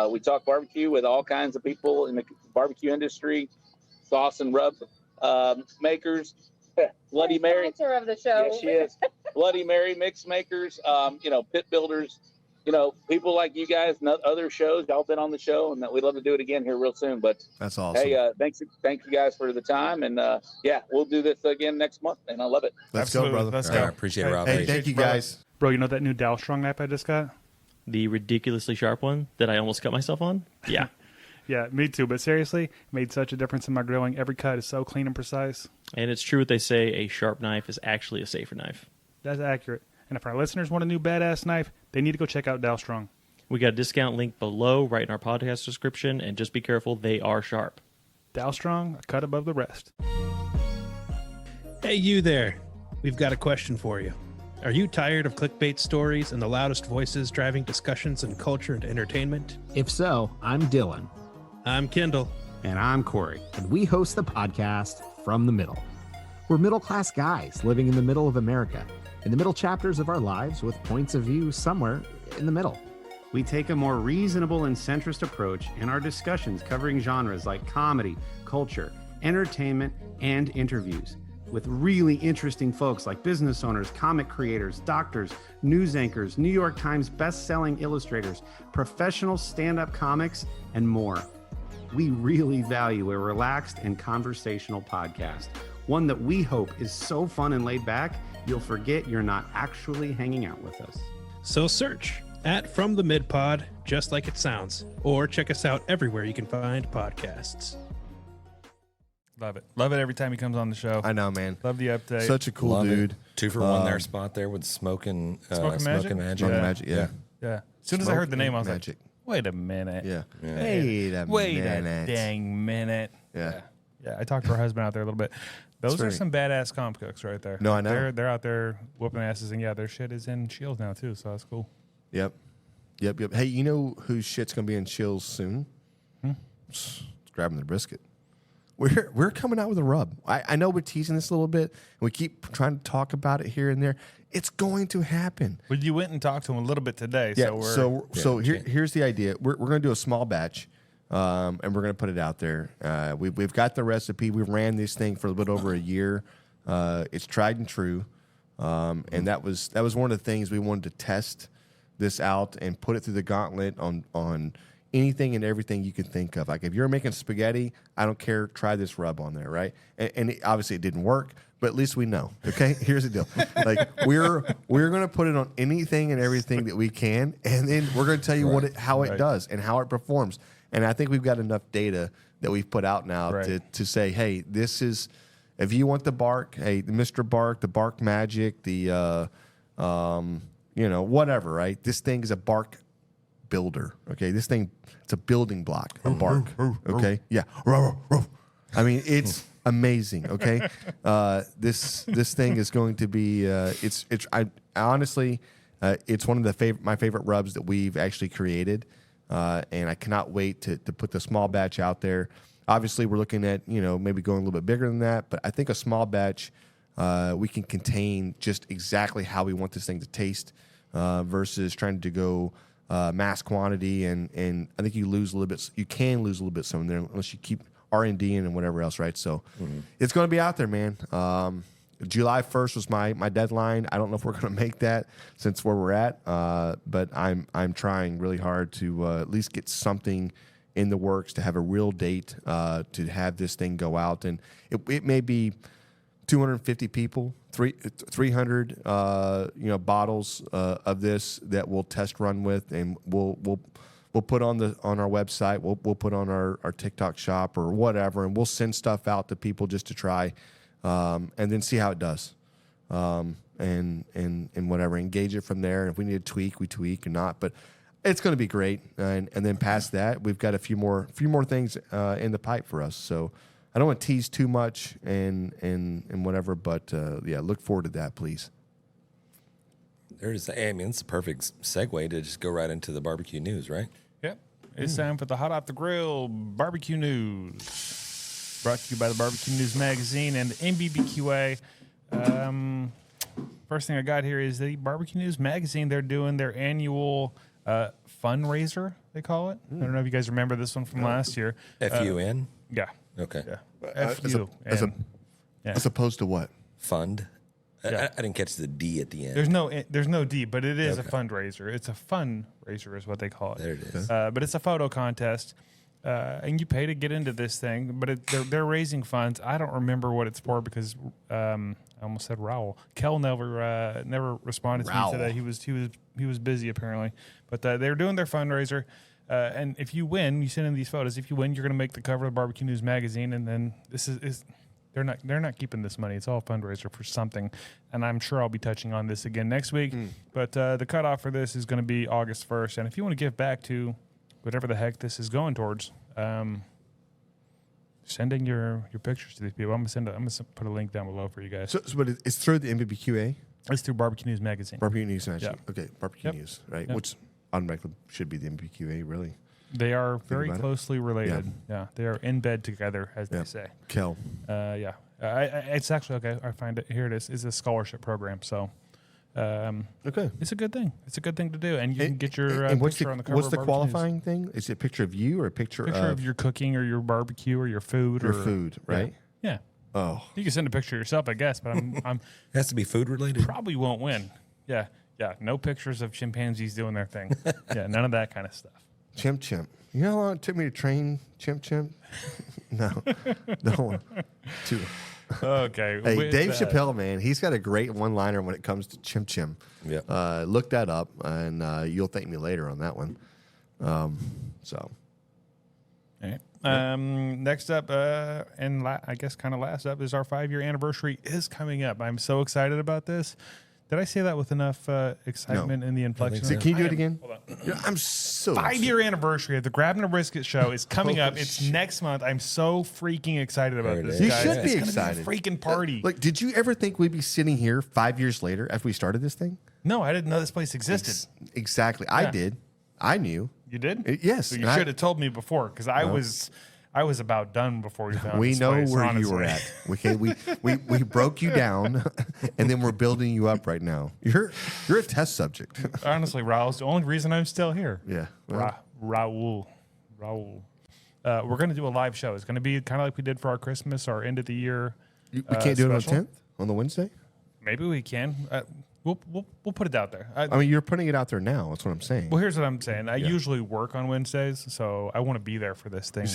We talk barbecue with all kinds of people in the barbecue industry, sauce and rub makers, Bloody Mary. Sponsor of the show. Yes, she is. Bloody Mary mix makers, pit builders, people like you guys and other shows. Y'all been on the show, and we'd love to do it again here real soon. But That's awesome. hey, thank you guys for the time, and we'll do this again next month, and I love it. Let's Absolutely. go, brother. Let's All right, go. I appreciate it, Rob. Hey, Hey, thank you, brother. guys. Bro, you know that new Dow Strong knife I just got? The ridiculously sharp one that I almost cut myself on? Yeah. Yeah, me too. But seriously, made such a difference in my grilling. Every cut is so clean and precise. And it's true what they say, a sharp knife is actually a safer knife. That's accurate. And if our listeners want a new badass knife, they need to go check out Dow Strong. We got a discount link below right in our podcast description, and just be careful, they are sharp. Dow Strong, a cut above the rest. Hey, you there. We've got a question for you. Are you tired of clickbait stories and the loudest voices driving discussions in culture and entertainment? If so, I'm Dylan. I'm Kendall. And I'm Corey. And we host the podcast From the Middle. We're middle-class guys living in the middle of America, in the middle chapters of our lives with points of view somewhere in the middle. We take a more reasonable and centrist approach in our discussions covering genres like comedy, culture, entertainment, and interviews with really interesting folks like business owners, comic creators, doctors, news anchors, New York Times best-selling illustrators, professional stand-up comics, and more. We really value a relaxed and conversational podcast, one that we hope is so fun and laid back, you'll forget you're not actually hanging out with us. So search at From the Mid Pod, just like it sounds, or check us out everywhere you can find podcasts. Love it. Love it every time he comes on the show. I know, man. Love the update. Such a cool Love dude. it. 2 for 1 there spot there with Smokin' Smokin' Magic? Magic. Smoking Magic, yeah. Yeah. As soon as I heard the name, I was Magic. like, wait a minute. Yeah. Wait a dang minute. Yeah. Yeah, I talked to her husband out there a little bit. Those are very- some badass comp cooks right there. No, I know. They're out there whooping asses, and yeah, their shit is in Shields now too, so that's cool. Yep. Hey, you know whose shit's gonna be in chills soon? It's grabbing the brisket. We're coming out with a rub. I know we're teasing this a little bit. And we keep trying to talk about it here and there. It's going to happen. But you went and talked to him a little bit today, Yeah. so we're Here's the idea. We're going to do a small batch, and we're going to put it out there. We've got the recipe. We ran this thing for a little bit over a year. It's tried and true, and that was one of the things we wanted to test this out and put it through the gauntlet on anything and everything you can think of. Like if you're making spaghetti, I don't care, try this rub on there, right? And obviously it didn't work, but at least we know. Okay, here's the deal: like we're gonna put it on anything and everything that we can, and then we're gonna tell you how it does and how it performs. And I think we've got enough data that we've put out now to say, hey, this is. If you want the bark, hey, the Mr. Bark, the Bark Magic, the whatever, right? This thing is a bark builder. Okay, this thing, it's a building block, a bark. Okay, yeah. I mean, it's amazing. Okay, this thing is going to be. Honestly, it's one of my favorite rubs that we've actually created, and I cannot wait to put the small batch out there. Obviously, we're looking at maybe going a little bit bigger than that, but I think a small batch we can contain just exactly how we want this thing to taste versus trying to go mass quantity, and I think you lose a little bit. You can lose a little bit some there unless you keep R&D in and whatever else, right? So it's going to be out there, man. July 1st was my deadline. I don't know if we're going to make that since where we're at, but I'm trying really hard to at least get something in the works to have a real date to have this thing go out, and it may be 250 people, 300 bottles of this that we'll test run with, and we'll put on our website, we'll put on our TikTok shop or whatever, and we'll send stuff out to people just to try, and then see how it does, and whatever, engage it from there. And if we need to tweak, we tweak, or not, but. It's going to be great, and then past that, we've got a few more things in the pipe for us. So I don't want to tease too much and whatever, but look forward to that, please. It's a perfect segue to just go right into the barbecue news, right? Yep. It's time for the Hot Off the Grill barbecue news. Brought to you by the Barbecue News Magazine and MBBQA. First thing I got here is the Barbecue News Magazine. They're doing their annual Funraiser, they call it. I don't know if you guys remember this one from last year. FUN? Yeah. Okay. Yeah. As opposed to what? Fund? Yeah. I didn't catch the D at the end. There's no D, but it is a fundraiser. It's a funraiser is what they call it. There it is. But it's a photo contest, and you pay to get into this thing. But they're raising funds. I don't remember what it's for because I almost said Raul. Kel never responded to me today. He was busy apparently. But they're doing their fundraiser, and if you win, you send in these photos. If you win, you're going to make the cover of the Barbecue News Magazine, and then this is they're not keeping this money. It's all a fundraiser for something, and I'm sure I'll be touching on this again next week. But the cutoff for this is going to be August 1st, and if you want to give back to whatever the heck this is going towards, sending your pictures to these people. I'm gonna put a link down below for you guys. So but it's through the MBBQA. It's through Barbecue News Magazine. Barbecue News Magazine. Yeah. Okay, Barbecue News, right? Yep. Which automatically should be the MBBQA, really. They are very closely related. Yeah, they are in bed together, as they say. Kel. Yeah. It's actually okay. I find it here. It is. It's a scholarship program, so okay, it's a good thing. It's a good thing to do, and you can get your picture on the cover. What's of the Barbecue qualifying News. thing? Is it a picture of you or a picture of your cooking or your barbecue or your food? Your food, right? Yeah. Oh, you can send a picture yourself, I guess, but I'm it has to be food related. Probably won't win. Yeah. No pictures of chimpanzees doing their thing. Yeah, none of that kind of stuff. Chimp. You know how long it took me to train Chimp? No. Okay. Hey, Dave Chappelle, man, he's got a great one-liner when it comes to Chimp. Yeah. Look that up, and you'll thank me later on that one. So. All right. Next up, and I guess kind of last up, is our 5-year anniversary is coming up. I'm so excited about this. Did I say that with enough excitement in the inflection? So can you do it again? Hold on. Yeah, I'm so 5-year anniversary of the Grabbing a Brisket show is coming up. It's next month. I'm so freaking excited about this. You guys. should be It's excited. Gonna be a freaking party. Like, did you ever think we'd be sitting here 5 years later after we started this thing? No, I didn't know this place existed. Exactly. I did. I knew. You did? Yes. So you should have told me before, because I was about done before we found we this know place, where honestly. you were at. We broke you down, and then we're building you up right now. You're a test subject. Honestly, Raul's the only reason I'm still here. Yeah. Raul. We're going to do a live show. It's going to be kind of like we did for our Christmas, our end of the year. We can't do it on the 10th? on the Wednesday? Maybe we can. We'll put it out there. I mean, you're putting it out there now. That's what I'm saying. Well, here's what I'm saying. I usually work on Wednesdays, so I want to be there for this thing.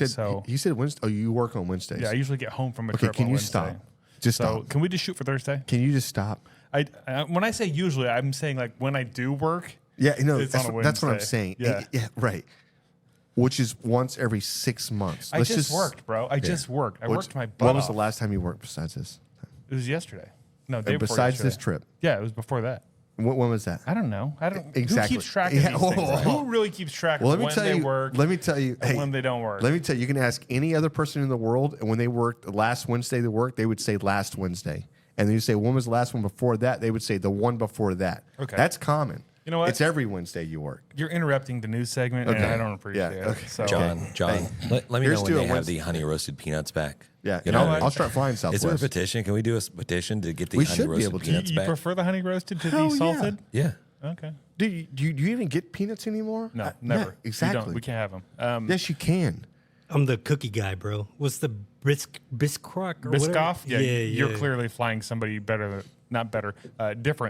You said Wednesday. Oh, you work on Wednesdays. Yeah, I usually get home from a Okay, trip can on you Wednesday. stop? Just stop. Can we just shoot for Thursday? Can you just stop? When I say usually, I'm saying like when I do work. Yeah, no, it's on a that's what I'm Wednesday. saying. Yeah. Right. Which is once every 6 months. I just worked, bro. I just worked. I worked my butt When was off. the last time you worked besides this? It was yesterday. No, day before besides yesterday. this trip? Yeah, it was before that. When was that? I don't know. Exactly. Who keeps track of these things? Who really keeps track of when they work? Let me tell you. And when they don't work. Let me tell you. You can ask any other person in the world, and when they worked the last Wednesday they worked, they would say last Wednesday. And then you say, when was the last one before that? They would say the one before that. Okay. That's common. You know what? It's every Wednesday you work. You're interrupting the news segment, and I don't appreciate it. Okay. So, John, Hey, let me here's know when to they a have Wednesday. the honey roasted peanuts back. Yeah, You know what? I'll start flying Southwest. Is there a petition? Can we do a petition to get the We honey should be roasted able to. peanuts you back? prefer the honey roasted to Hell the salted? Yeah. Okay. Do you even get peanuts anymore? No, never. Yeah, exactly. We don't. We can't have them. Yes, you can. I'm the cookie guy, bro. What's the Biscoff or Biscoff? whatever? Yeah, you're clearly flying somebody different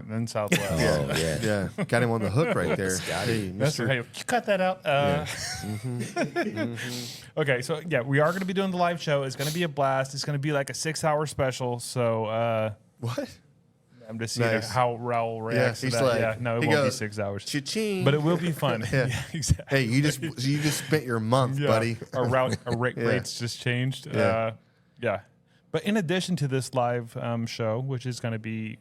than Southwest. Yeah. Got him on the hook right there. Hey, That's Mr. hey, cut that out. Okay, so yeah, we are going to be doing the live show. It's going to be a blast. It's going to be like a 6-hour special. So what? I'm just seeing Nice. how Raul reacts to he's that. like- Yeah, no, it he won't goes, be 6 hours. Cha-ching. But it will be fun. Yeah. Yeah, exactly. Hey, you just spent your month, buddy. Our rates just changed. Yeah. Yeah. But in addition to this live show, which is going to be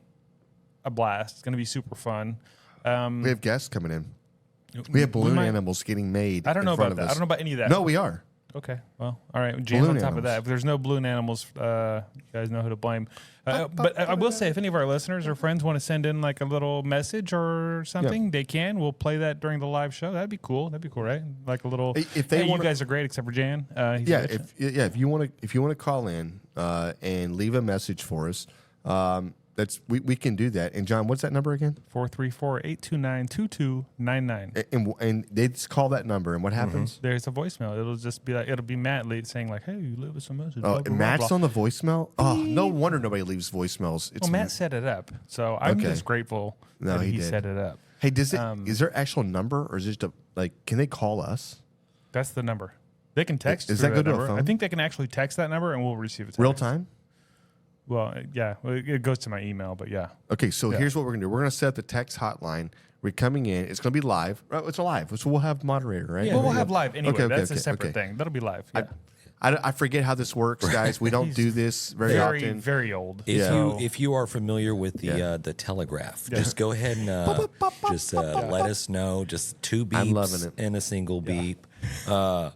a blast, it's going to be super fun. We have guests coming in. We have balloon animals getting made. I don't know in front about of that. I us. don't know about any of that. No, we are. Okay. Well, all right. Jam Balloon on top animals. of that. If there's no balloon animals, you guys know who to blame. But I will say, if any of our listeners or friends want to send in like a little message or something, they can. We'll play that during the live show. That'd be cool. That'd be cool, right? Like a little. If they hey, wanna, you guys are great, except for Jan. Yeah. If you want to call in and leave a message for us, we can do that. And John, what's that number again? 434-829-2299. And they just call that number, and what happens? There's a voicemail. It'll just be like Matt saying like, "Hey, you leave us a message." Oh, blah, blah, and Matt's blah, on the voicemail. Oh, no wonder nobody leaves voicemails. Well, Matt set it up, so I'm just grateful that he did. set it up. Hey, is there actual number, or is it just can they call us? That's the number. They can text. Is through that good to a number. phone? I think they can actually text that number, and we'll receive it. Real time? Well, yeah. Well, it goes to my email, but yeah. Okay, so here's what we're gonna do. We're gonna set the text hotline. We're coming in. It's gonna be live. It's live, so we'll have moderator, right? Yeah, well, we'll have live anyway. Okay, That's a separate thing. That'll be live. Yeah. I forget how this worworks, guys. We don't do this very often. Very old. If you are familiar with the telegraph, just go ahead and just let us know. Just 2 beeps I'm loving it. and a single beep. Followed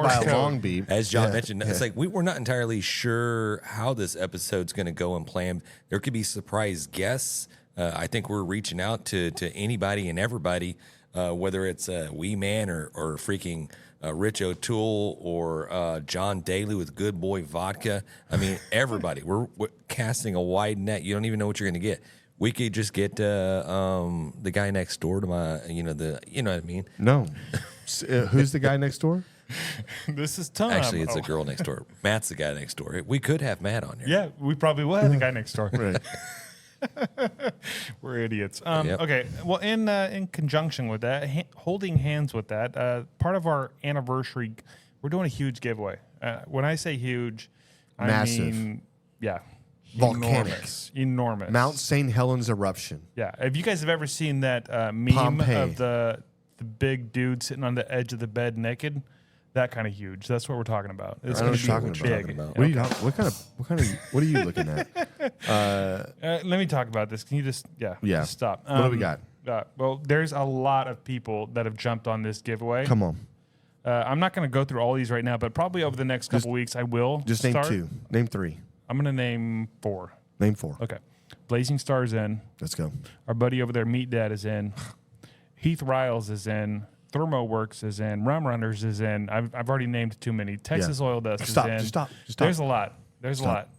by a long beep. As John mentioned, it's like we're not entirely sure how this episode's going to go and plan. There could be surprise guests. I think we're reaching out to anybody and everybody, whether it's Wee Man or freaking Rich O'Toole or John Daly with Good Boy Vodka. I mean, everybody. We're casting a wide net. You don't even know what you're going to get. We could just get the guy next door to my, you know what I mean? No. Who's the guy next door? This is Tom. Actually, it's the girl next door. Matt's the guy next door. We could have Matt on here. Yeah, we probably will have the guy next door. Right. We're idiots. Okay. Well, in conjunction with that, holding hands with that, part of our anniversary, we're doing a huge giveaway. When I say huge, Massive. I mean, yeah. Volcanic. Enormous. Mount St. Helens eruption. Yeah. If you guys have ever seen that meme Pompeii. of the big dude sitting on the edge of the bed naked, that kind of huge. That's what we're talking about. It's going to be big. What are you looking at? Let me talk about this. Can you just just stop? What do we got? Well, there's a lot of people that have jumped on this giveaway. Come on. I'm not going to go through all these right now, but probably over the next couple weeks I will. Just name 2. Name 3. I'm going to name 4. Name 4. Okay. Blazing Star's in. Let's go. Our buddy over there, Meat Dad, is in. Heath Riles is in. ThermoWorks is in. Rum Runners is in. I've already named too many. Texas Oil Dust is in. Just stop. There's a lot. There's a lot.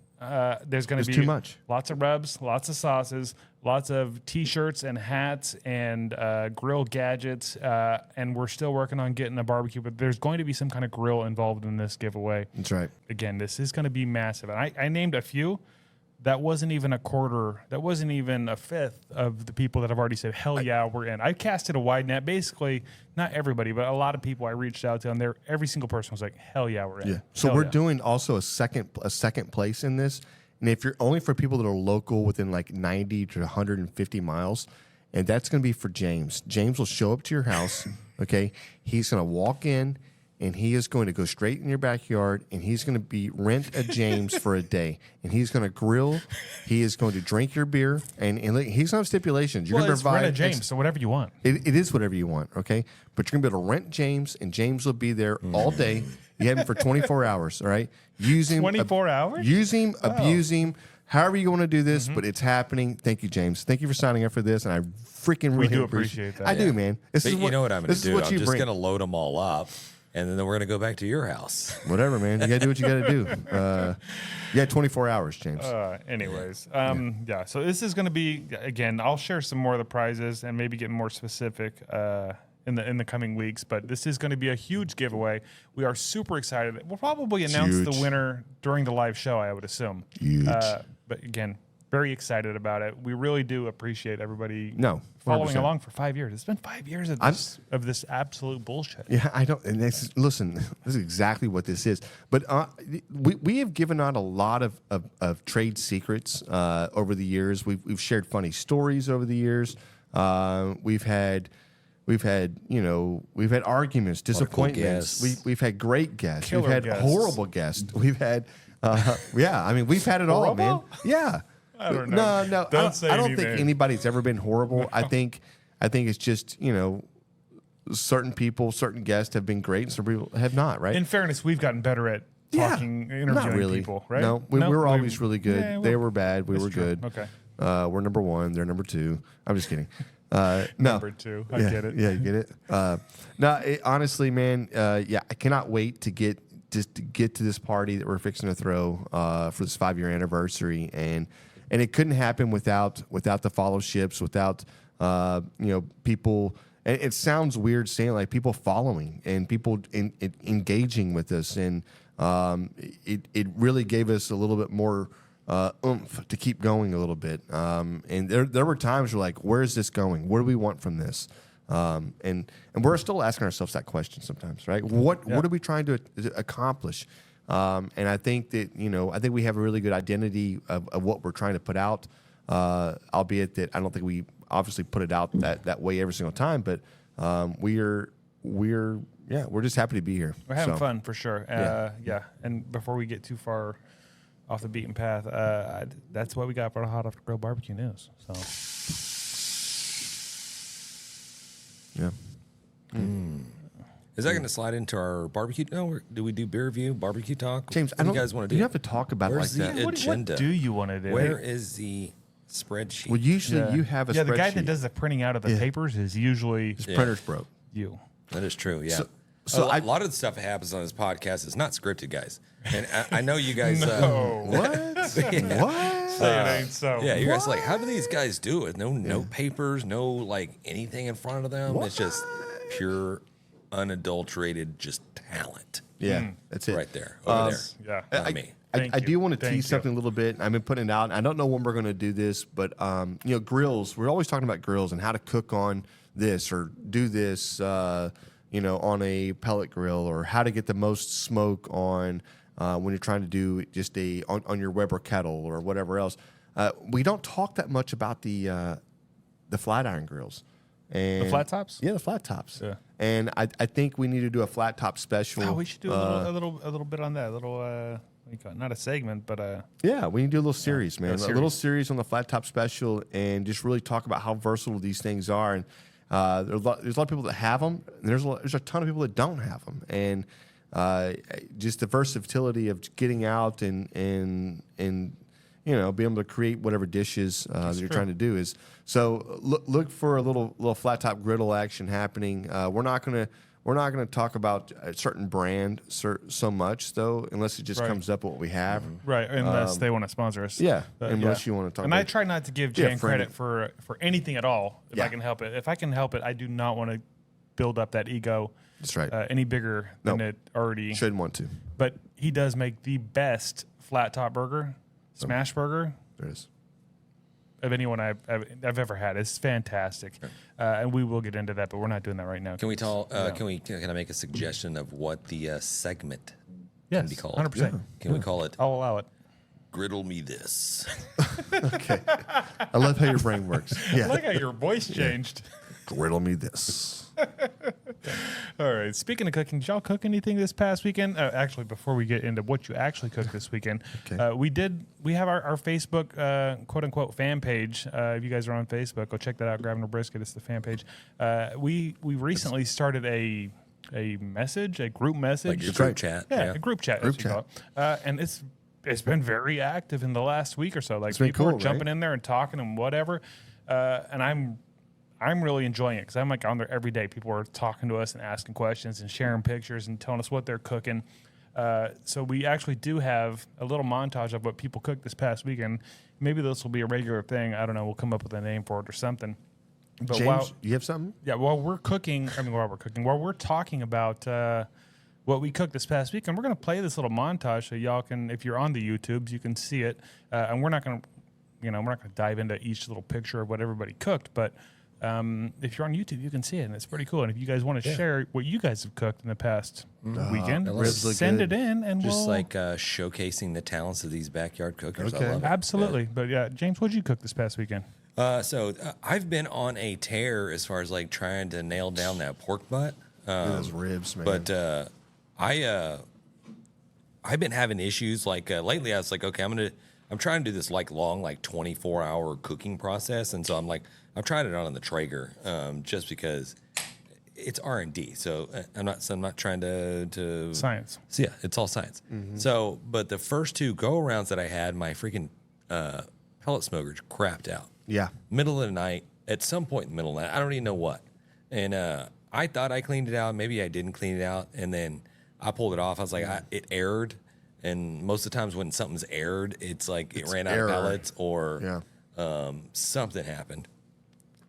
There's going to be too much. Lots of rubs, lots of sauces, lots of T-shirts and hats and grill gadgets. And we're still working on getting a barbecue, but there's going to be some kind of grill involved in this giveaway. That's right. Again, this is going to be massive. And I named a few. that wasn't even a quarter. That wasn't even a fifth of the people that have already said, hell yeah, we're in. I casted a wide net. Basically, not everybody, but a lot of people I reached out to, and every single person was like, hell yeah, we're in. Yeah. So hell we're yeah. doing also a second place in this. And if you're only for people that are local within like 90 to 150 miles, and that's going to be for James. James will show up to your house, okay? He's going to walk in, and he is going to go straight in your backyard, and he's going to rent a James for a day. And he's going to grill. He is going to drink your beer, and he's going to have stipulations. You're Well, going it's to rent provide a James, so whatever you want. It is whatever you want, okay? But you're going to be able to rent James, and James will be there all day. You have him for 24 hours, all right? Use him. 24 hours? Use him, abuse him, however you want to do this, but it's happening. Thank you, James. Thank you for signing up for this, and I freaking really do appreciate that. I do, man. But you know what I'm going to do? I'm just bring. going to load them all up, and then we're going to go back to your house. Whatever, man. You got to do what you got to do. You got 24 hours, James. Anyways, yeah. So this is going to be, again, I'll share some more of the prizes and maybe get more specific in the coming weeks. But this is going to be a huge giveaway. We are super excited. We'll probably announce the winner during the live show, I would assume. Huge. But again, very excited about it. We really do appreciate everybody following 100%. along for 5 years. It's been 5 years of this absolute bullshit. Yeah, I don't. And listen, this is exactly what this is. But we have given out a lot of trade secrets over the years. We've shared funny stories over the years. We've had arguments, disappointments. We've had great guests. Killer we've had guests. horrible guests. We've had I mean, we've had it all, man. Horrible? Yeah. I don't know. No. Don't say I don't anything. think anybody's ever been horrible. I think it's just, certain people, certain guests have been great, and some people have not, right? In fairness, we've gotten better at talking, interviewing not really. people, right? No, we were always really good. Yeah, they were bad. We were good. Okay. We're number one. They're number two. I'm just kidding. No. Number two. I get it. Yeah, you get it. Honestly, man, I cannot wait to get to this party that we're fixing to throw for this 5-year anniversary, and it couldn't happen without the followships, without people. And it sounds weird saying like people following and people engaging with us, and it really gave us a little bit more oomph to keep going a little bit. And there were times where like, where is this going? What do we want from this? And we're still asking ourselves that question sometimes, right? What are we trying to accomplish? And I think that I think we have a really good identity of what we're trying to put out. Albeit that I don't think we obviously put it out that way every single time, but we're just happy to be here. We're having fun for sure. Yeah. And before we get too far off the beaten path, that's what we got for the Hot Off the Grill Barbecue News. So. Yeah. Is that going to slide into our barbecue? No, do we do beer review, barbecue talk? James, what do you guys want to do? You have to talk about Where's it like the that. agenda? What do you want to do? Where is the spreadsheet? Well, usually you have a the guy spreadsheet. that does the printing out of the papers is usually His printer's broke. you. That is true. Yeah. So a lot of the stuff that happens on this podcast is not scripted, guys. And I know you guys. What? Yeah. What? Say it ain't so. Yeah, you guys are like, how do these guys do it? No note papers, no like anything in front of them. It's just pure, unadulterated, just talent. Yeah, that's it. Right there, over Yeah. there. Not me. I do want to Thank tease you. something a little bit. I've been putting it out. I don't know when we're going to do this, but grills. We're always talking about grills and how to cook on this or do this, on a pellet grill, or how to get the most smoke on when you're trying to do just on your Weber kettle or whatever else. We don't talk that much about the flat iron grills. And The flat tops? Yeah, the flat tops. Yeah. And I think we need to do a flat top special. Oh, we should do a little bit on that. A little, what do you call it? Not a segment, but Yeah, we can do a little series, man. a A little series on the flat top special, and just really talk about how versatile these things are. And there's a lot of people that have them. And there's a ton of people that don't have them, and just the versatility of getting out and being able to create whatever dishes that you're trying to do is. So look for a little flat top griddle action happening. We're not gonna talk about a certain brand so much though, unless it just comes up with what we have. right, unless they want to sponsor us. Yeah, unless you want to talk. And I try not to give Jan friend. credit for anything at all if I can help it. If I can help it, I do not want to build up that ego. That's right. Any bigger than it already. Shouldn't want to. But he does make the best flat top burger, smash burger. There it is. Of anyone I've ever had. It's fantastic. And we will get into that, but we're not doing that right now. Can we talk? Can I make a suggestion of what the segment yes, can be called? 100%. Can we call it? I'll allow it. Griddle me this. Okay. I love how your brain works. Yeah. I like how your voice changed. Griddle me this. All right. Speaking of cooking, did y'all cook anything this past weekend? Actually, before we get into what you actually cooked this weekend, we have our Facebook quote unquote fan page. If you guys are on Facebook, go check that out. Grabbing a Brisket, it's the fan page. We recently started a group message, like a group chat. Yeah, a group chat. Group chat. And it's been very active in the last week or so. Like people are jumping in there and talking and whatever. And I'm really enjoying it because I'm like on there every day. People are talking to us and asking questions and sharing pictures and telling us what they're cooking. So we actually do have a little montage of what people cooked this past weekend. Maybe this will be a regular thing. I don't know. We'll come up with a name for it or something. But James, you have something? Yeah. While we're talking about what we cooked this past week, and we're going to play this little montage so y'all can, if you're on the YouTubes, you can see it. And we're not going to dive into each little picture of what everybody cooked, but if you're on YouTube, you can see it, and it's pretty cool. And if you guys want to share what you guys have cooked in the past weekend, send it in, and just showcasing the talents of these backyard cookers. Okay. I love it. Absolutely. But yeah, James, what did you cook this past weekend? So I've been on a tear as far as like trying to nail down that pork butt. Those ribs, man. But I've been having issues. Like lately, I was like, okay, I'm trying to do this like long, like 24-hour cooking process, and so I'm trying it out on the Traeger, just because it's R&D. So I'm not trying to science. So yeah, it's all science. Mm-hmm. So, but the first two go-arounds that I had, my freaking pellet smoker crapped out. Yeah. Middle of the night, at some point in the middle of the night, I don't even know what. And I thought I cleaned it out. Maybe I didn't clean it out. And then I pulled it off. I was like, it aired. And most of the times when something's aired, it's like it ran out of pellets or something happened.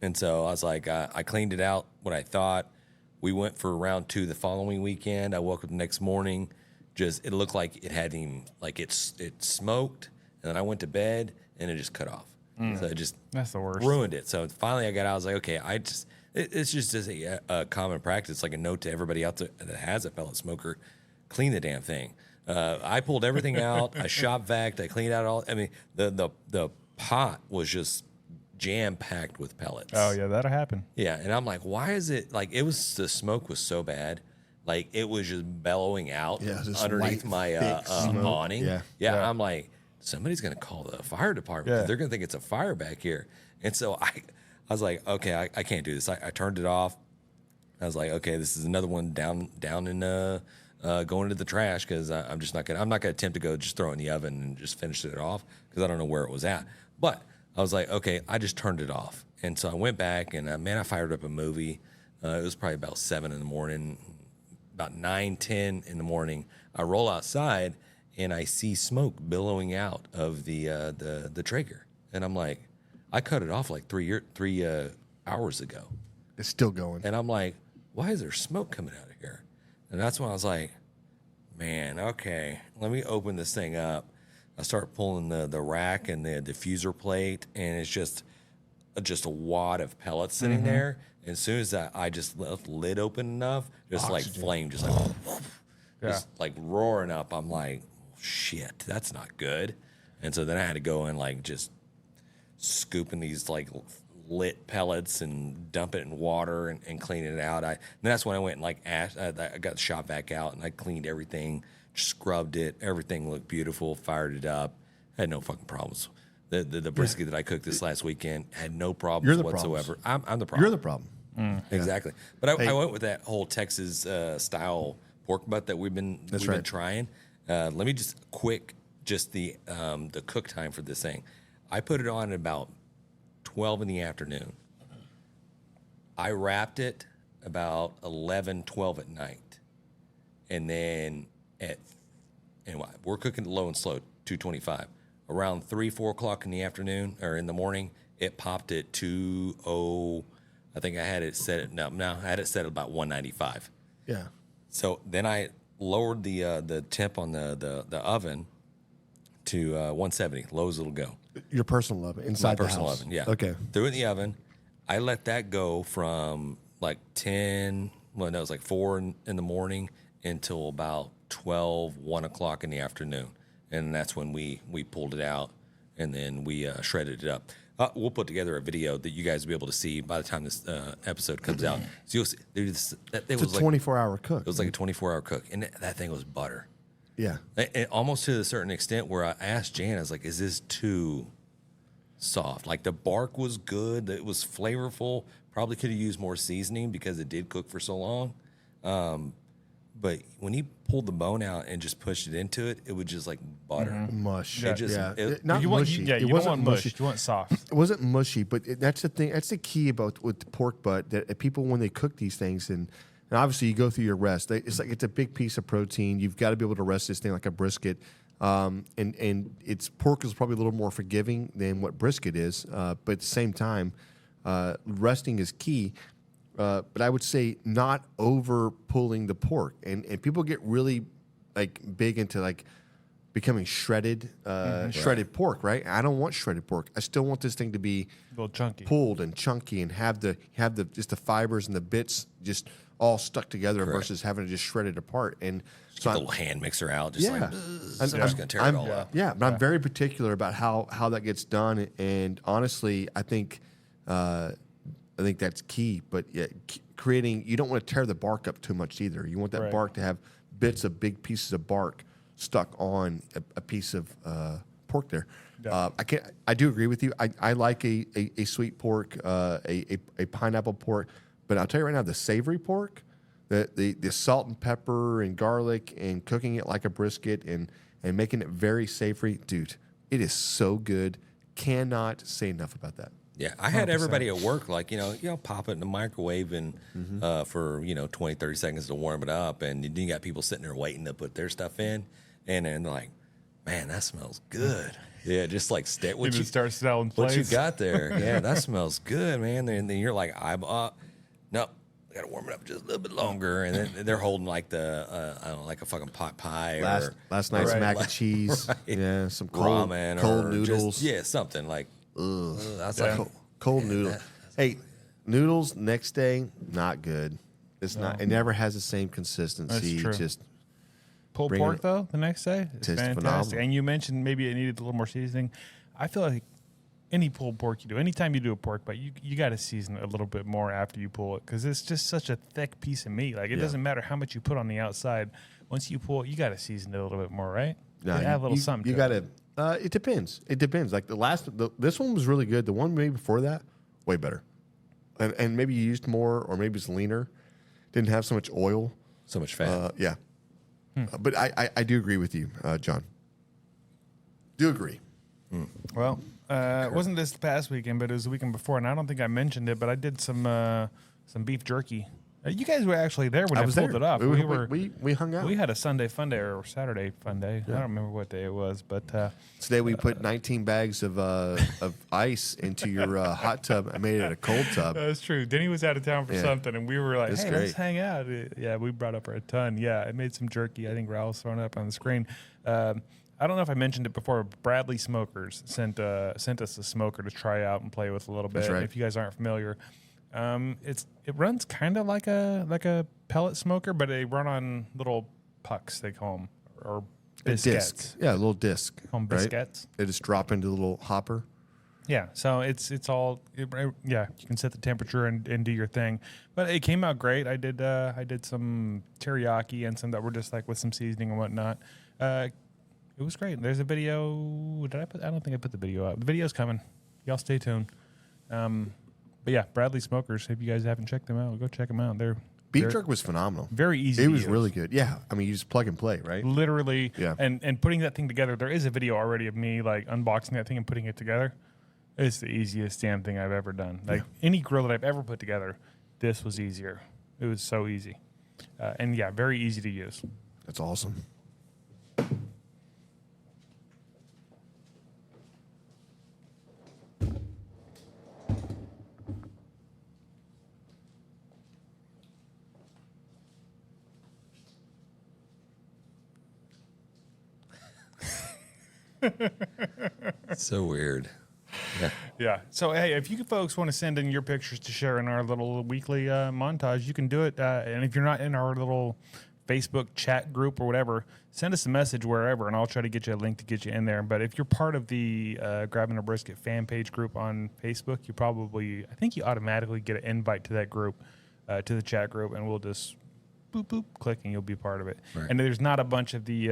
And so I was like, I cleaned it out, what I thought. We went for round 2 the following weekend. I woke up the next morning. It looked like it hadn't even, like it smoked. And then I went to bed and it just cut off. So it just that's the worst. Ruined it. So finally I got out. I was like, okay, it's just a common practice, like a note to everybody out there that has a pellet smoker, clean the damn thing. I pulled everything out. I shop vac. I cleaned out all. I mean, the pot was just jam packed with pellets. Oh yeah, that'll happen. Yeah, and I'm like, why is it like the smoke was so bad, like it was just bellowing out underneath my awning. Yeah, I'm like, somebody's gonna call the fire department. Yeah. They're gonna think it's a fire back here. And so I was like, okay, I can't do this. I turned it off. I was like, okay, this is another one down in going into the trash because I'm not gonna attempt to go just throw it in the oven and just finish it off because I don't know where it was at. But I was like, okay, I just turned it off. And so I went back and I fired up a movie. It was probably about 7 in the morning, about 9-10 in the morning. I roll outside and I see smoke billowing out of the Traeger. And I'm like, I cut it off like 3 hours ago. It's still going. And I'm like, why is there smoke coming out of here? And that's when I was like, man, okay, let me open this thing up. I start pulling the rack and the diffuser plate, and it's just a wad of pellets sitting there. And as soon as I just left the lid open enough, just like flame, just like roaring up. I'm like, shit, that's not good. And so then I had to go and like just scooping these like lit pellets and dump it in water and clean it out. And that's when I went and like I got the shop vac out and I cleaned everything, scrubbed it. Everything looked beautiful. Fired it up. Had no fucking problems. The brisket that I cooked this last weekend had no problems whatsoever. I'm the problem. You're the problem. Exactly. But I went with that whole Texas style pork butt that we've been trying. Let me just the cook time for this thing. I put it on at about 12 in the afternoon. I wrapped it about 11, 12 at night. And then we're cooking low and slow, 225. Around 3, 4 o'clock in the afternoon or in the morning, it popped at 2:0. I think I had it set at I had it set at about 195. Yeah. So then I lowered the temp on the oven to 170, low as it'll go. Your personal oven inside the personal house. oven, yeah. Okay. Threw it in the oven. I let that go from like 10, well, no, it was like 4 in the morning until about 12, 1 o'clock in the afternoon. And that's when we pulled it out, and then we shredded it up. We'll put together a video that you guys will be able to see by the time this episode comes out. So you'll see, it's a 24-hour cook. It was like a 24-hour cook, and that thing was butter. Yeah. And almost to a certain extent where I asked Jan, I was like, is this too soft? Like the bark was good. It was flavorful. Probably could have used more seasoning because it did cook for so long. But when he pulled the bone out and just pushed it into it, it was just like butter. Mush. It just, Not mushy. You it don't wasn't want mushy. mush. You want soft. It wasn't mushy, but that's the thing. That's the key about with the pork butt, that people, when they cook these things, and obviously you go through your rest, it's like it's a big piece of protein. You've got to be able to rest this thing like a brisket. And its pork is probably a little more forgiving than what brisket is. But at the same time, resting is key. But I would say not over pulling the pork, and people get really like big into like becoming shredded pork, right? I don't want shredded pork. I still want this thing to be a little chunky, pulled and chunky, and have the just the fibers and the bits just all stuck together versus having to just shred it apart. And just get the little hand mixer out, just like someone's gonna tear it all up. Yeah, but I'm very particular about how that gets done, and honestly, I think that's key. But yeah, creating, you don't want to tear the bark up too much either. You want that bark to have bits of big pieces of bark stuck on a piece of pork there. Yeah. I do agree with you. I like a sweet pork, a pineapple pork, but I'll tell you right now, the savory pork, the salt and pepper and garlic and cooking it like a brisket and making it very savory, dude, it is so good. Cannot say enough about that. Yeah, I had 100%. Everybody at work, like, pop it in the microwave and for, 20, 30 seconds to warm it up. And you got people sitting there waiting to put their stuff in. And then they're like, man, that smells good. Yeah, just like what you start smelling plates. What you got there. Yeah, that smells good, man. And then you're like, no, I got to warm it up just a little bit longer. And then they're holding like like a fucking pot pie. Last night's mac and cheese. Right. Yeah, some cold ramen cold noodles. Something like. That's like cold noodle. Hey, noodles next day, not good. It's not. It never has the same consistency. That's true. Just pulled pork though the next day, it's fantastic. Phenomenal. And you mentioned maybe it needed a little more seasoning. I feel like any pulled pork you do, anytime you do a pork butt, you got to season it a little bit more after you pull it, because it's just such a thick piece of meat. Like it doesn't matter how much you put on the outside. Once you pull it, you got to season it a little bit more, right? No, add a little something. You got to. It depends. It depends. Like this one was really good. The one maybe before that, way better. And maybe you used more, or maybe it's leaner. Didn't have so much oil, so much fat. Yeah. But I do agree with you, John. Do agree. Well, it wasn't this past weekend, but it was the weekend before, and I don't think I mentioned it, but I did some beef jerky. You guys were actually there when I pulled it off. We hung out. We had a Sunday fun day or Saturday fun day. Yeah. I don't remember what day it was, but today we put 19 bags of ice into your hot tub. I made it a cold tub. That's true. Denny was out of town for something, and we were like, "Hey, let's hang out." Yeah, we brought up a ton. Yeah, I made some jerky. I think Raul's throwing it up on the screen. I don't know if I mentioned it before. Bradley Smokers sent us a smoker to try out and play with a little bit. That's right. If you guys aren't familiar. It runs kind of like a pellet smoker, but they run on little pucks, they call them, or biscuits. Yeah, a little disc. Home biscuits. They just drop into the little hopper. Yeah, so it's all you can set the temperature and do your thing, but it came out great. I did some teriyaki and some that were just like with some seasoning and whatnot. It was great. There's a video. I don't think I put the video up. The video's coming. Y'all stay tuned. But yeah, Bradley Smokers. If you guys haven't checked them out, go check them out. Beef jerky was phenomenal. Very easy. It was really good. Yeah, I mean, you just plug and play, right? Literally. Yeah. And putting that thing together. There is a video already of me like unboxing that thing and putting it together. It's the easiest damn thing I've ever done. Like any grill that I've ever put together, this was easier. It was so easy, and yeah, very easy to use. That's awesome. So weird. Yeah. Yeah. So, hey, if you folks want to send in your pictures to share in our little weekly montage, you can do it. And if you're not in our little Facebook chat group or whatever, send us a message wherever, and I'll try to get you a link to get you in there. But if you're part of the Grabbing a Brisket fan page group on Facebook, I think you automatically get an invite to that group, to the chat group, and we'll just boop, boop, click, and you'll be part of it. Right. And there's not a bunch of the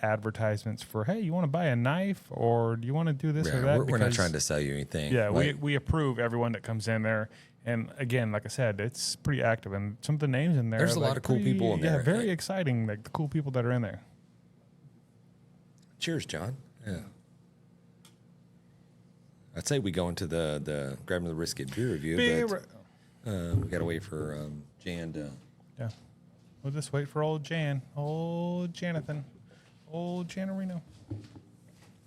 advertisements for, hey, you want to buy a knife, or do you want to do this or that? We're not trying to sell you anything. Yeah, we approve everyone that comes in there. And again, like I said, it's pretty active, and some of the names in there. There's a lot of cool people in there. Yeah, very exciting. Like the cool people that are in there. Cheers, John. Yeah. I'd say we go into the Grabbing the Brisket beer review, but we got to wait for Jan to. Yeah. We'll just wait for old Jan, old Jonathan, old Janarino.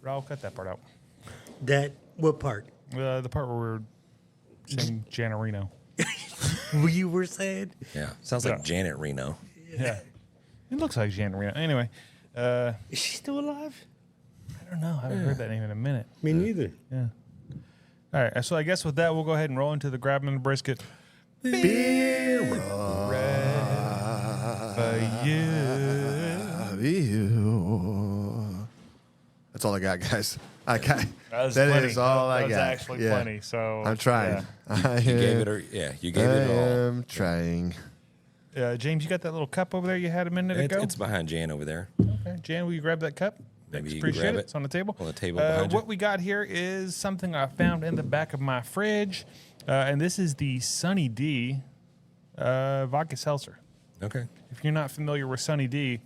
I'll cut that part out. What part? The part where we're saying Janarino. You were saying? Yeah. Sounds like Janet Reno. Yeah. It looks like Janarino. Anyway. Is she still alive? I don't know. I haven't heard that name in a minute. Me neither. Yeah. All right. So I guess with that, we'll go ahead and roll into the Grabbing the Brisket. Beer review. That's all I got, guys. That is all I got. That's actually plenty. So I'm trying. Yeah. You gave it all. I'm trying. James, you got that little cup over there you had a minute ago? It's behind Jan over there. Okay. Jan, will you grab that cup? Maybe you appreciate grab it. it. It's on the table. On the table behind you. What we got here is something I found in the back of my fridge, and this is the Sunny D vodka seltzer. Okay. If you're not familiar with Sunny D,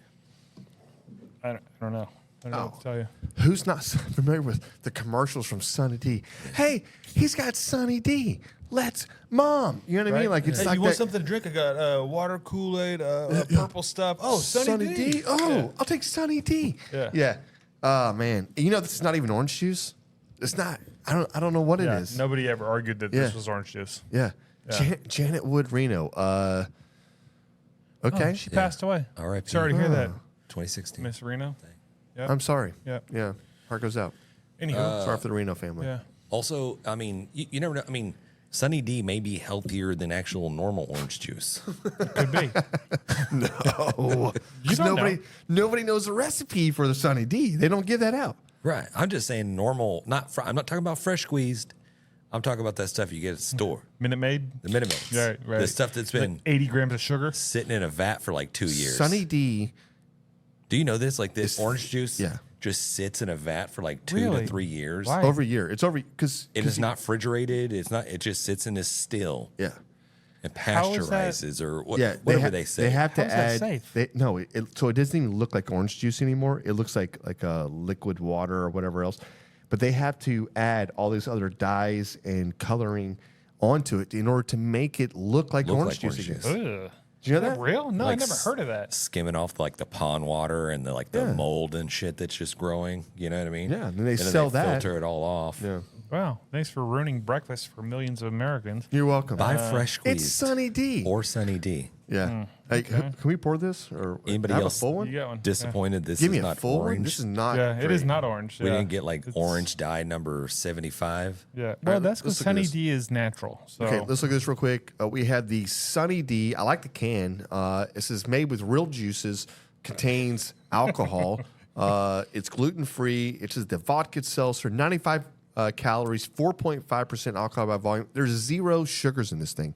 I don't know. I don't know what to tell you. Who's not familiar with the commercials from Sunny D? Hey, he's got Sunny D. Let's, Mom. You know what I mean? Like, it's hey, like you want something to drink? I got water, Kool-Aid, purple stuff. Oh, Sunny D. Oh, yeah. I'll take Sunny D. Yeah. Yeah. Oh, man. You know, this is not even orange juice. It's not. I don't know what it is. Nobody ever argued that this was orange juice. Yeah. Janet Wood Reno. Okay. Oh, she passed away. All right. Sorry to hear that. 2016. Miss Reno. Yep. I'm sorry. Yep. Yeah. Heart goes out. Anywho. Sorry for the Reno family. Yeah. Also, I mean, you never know. I mean, Sunny D may be healthier than actual normal orange juice. Could be. No. You don't know. Nobody knows the recipe for the Sunny D. They don't give that out. Right. I'm just saying normal, I'm not talking about fresh squeezed. I'm talking about that stuff you get at the store. Minute Maid? The Minute Maids. Right. The stuff that's been 80 grams of sugar. Sitting in a vat for like 2 years. Sunny D. Do you know this? Like this orange juice yeah. just sits in a vat for like 2 to 3 years. Why? Over a year. It's over because it is not refrigerated. It's not. It just sits in this still. Yeah. And pasteurizes or whatever they say. They have to How is add. that safe? So it doesn't even look like orange juice anymore. It looks like a liquid water or whatever else. But they have to add all these other dyes and coloring onto it in order to make it look like orange juice again. Ugh. Do you know Is that? real? No, Like I never heard of that. Skimming off like the pond water and the mold and shit that's just growing. You know what I mean? Yeah, and then they sell that. Filter it all off. Yeah. Wow. Thanks for ruining breakfast for millions of Americans. You're welcome. Buy fresh squeezed. It's Sunny D. Or Sunny D. Yeah. Hey, can we pour this or Anybody have else a full one? You got one. disappointed this Give is me a not full orange? one. This is not. Yeah, it great. is not orange. We yeah. didn't get like orange dye number 75. Yeah. Well, that's because let's look at Sunny this. D is natural. So. Okay, let's look at this real quick. We have the Sunny D. I like the can. It says made with real juices, contains alcohol. It's gluten free. It says the vodka seltzer, 95 calories, 4.5% alcohol by volume. There's 0 sugars in this thing.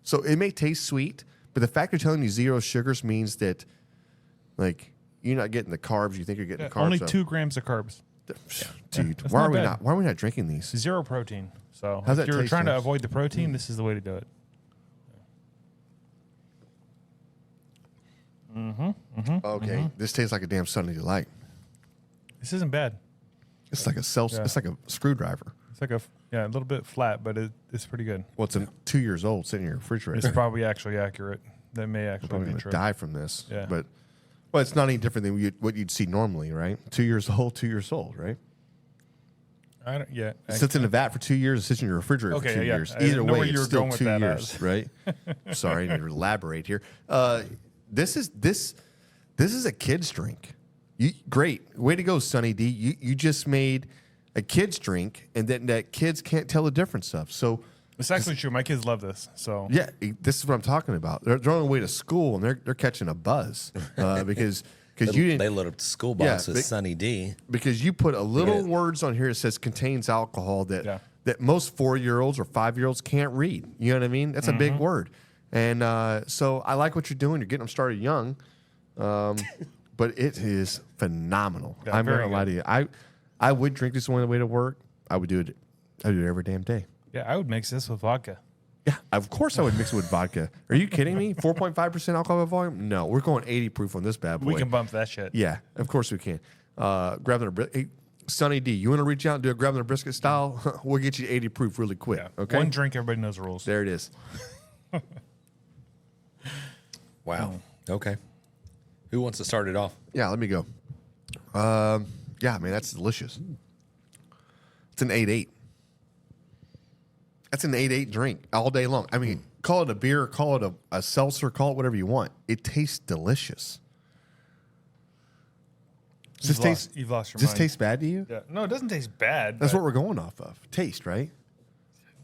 So it may taste sweet, but the fact they're telling you 0 sugars means that, like, you're not getting the carbs you think you're getting the carbs. Only of. 2 grams of carbs. Dude, that's why not are we bad. not? Why are we not drinking these? 0 protein. So How's if that you're taste, trying to James? avoid the protein, this is the way to do it. Okay, this tastes like a damn Sunny Delight. This isn't bad. It's like a seltzer. Yeah. It's like a screwdriver. It's like a little bit flat, but it's pretty good. Well, it's 2 years old, sitting in your refrigerator. It's probably actually accurate. That may actually probably be going true. to die from this. Yeah. But well, it's not any different than what you'd see normally, right? 2 years old, 2 years old, right? I don't. Yeah. It sits in a vat for 2 years. It sits in your refrigerator Okay, for 2 yeah. years. I didn't Either know way, where you it's were still going with 2 that years, as. right? Sorry, I need to elaborate here. This is a kid's drink. Great. Way to go, Sonny D. You just made a kid's drink, and that kids can't tell the difference of. So it's actually true. My kids love this. So yeah, this is what I'm talking about. They're on their way to school, and they're catching a buzz because you didn't. They load up the school box with Sonny D because you put a little words on here that says contains alcohol that most 4-year-olds or 5-year-olds can't read. You know what I mean? That's a big word. And so I like what you're doing. You're getting them started young, but it is phenomenal. I'm not gonna lie to you. I would drink this on the way to work. I would do it. I do it every damn day. Yeah, I would mix this with vodka. Yeah, of course I would mix it with vodka. Are you kidding me? 4.5% alcohol by volume? No, we're going 80 proof on this bad boy. We can bump that shit. Yeah, of course we can. Grabbing a brisket. Hey, Sonny D, you want to reach out and do a grabbing a brisket style? We'll get you 80 proof really quick. Yeah. Okay. One drink, everybody knows the rules. There it is. Wow. Okay. Who wants to start it off? Yeah, let me go. Yeah, man, that's delicious. It's an 8.8. That's an 8.8 drink all day long. I mean, call it a beer, call it a seltzer, call it whatever you want. It tastes delicious. You've lost your Does mind. this taste bad to you? Yeah. No, it doesn't taste bad. That's what we're going off of. Taste, right?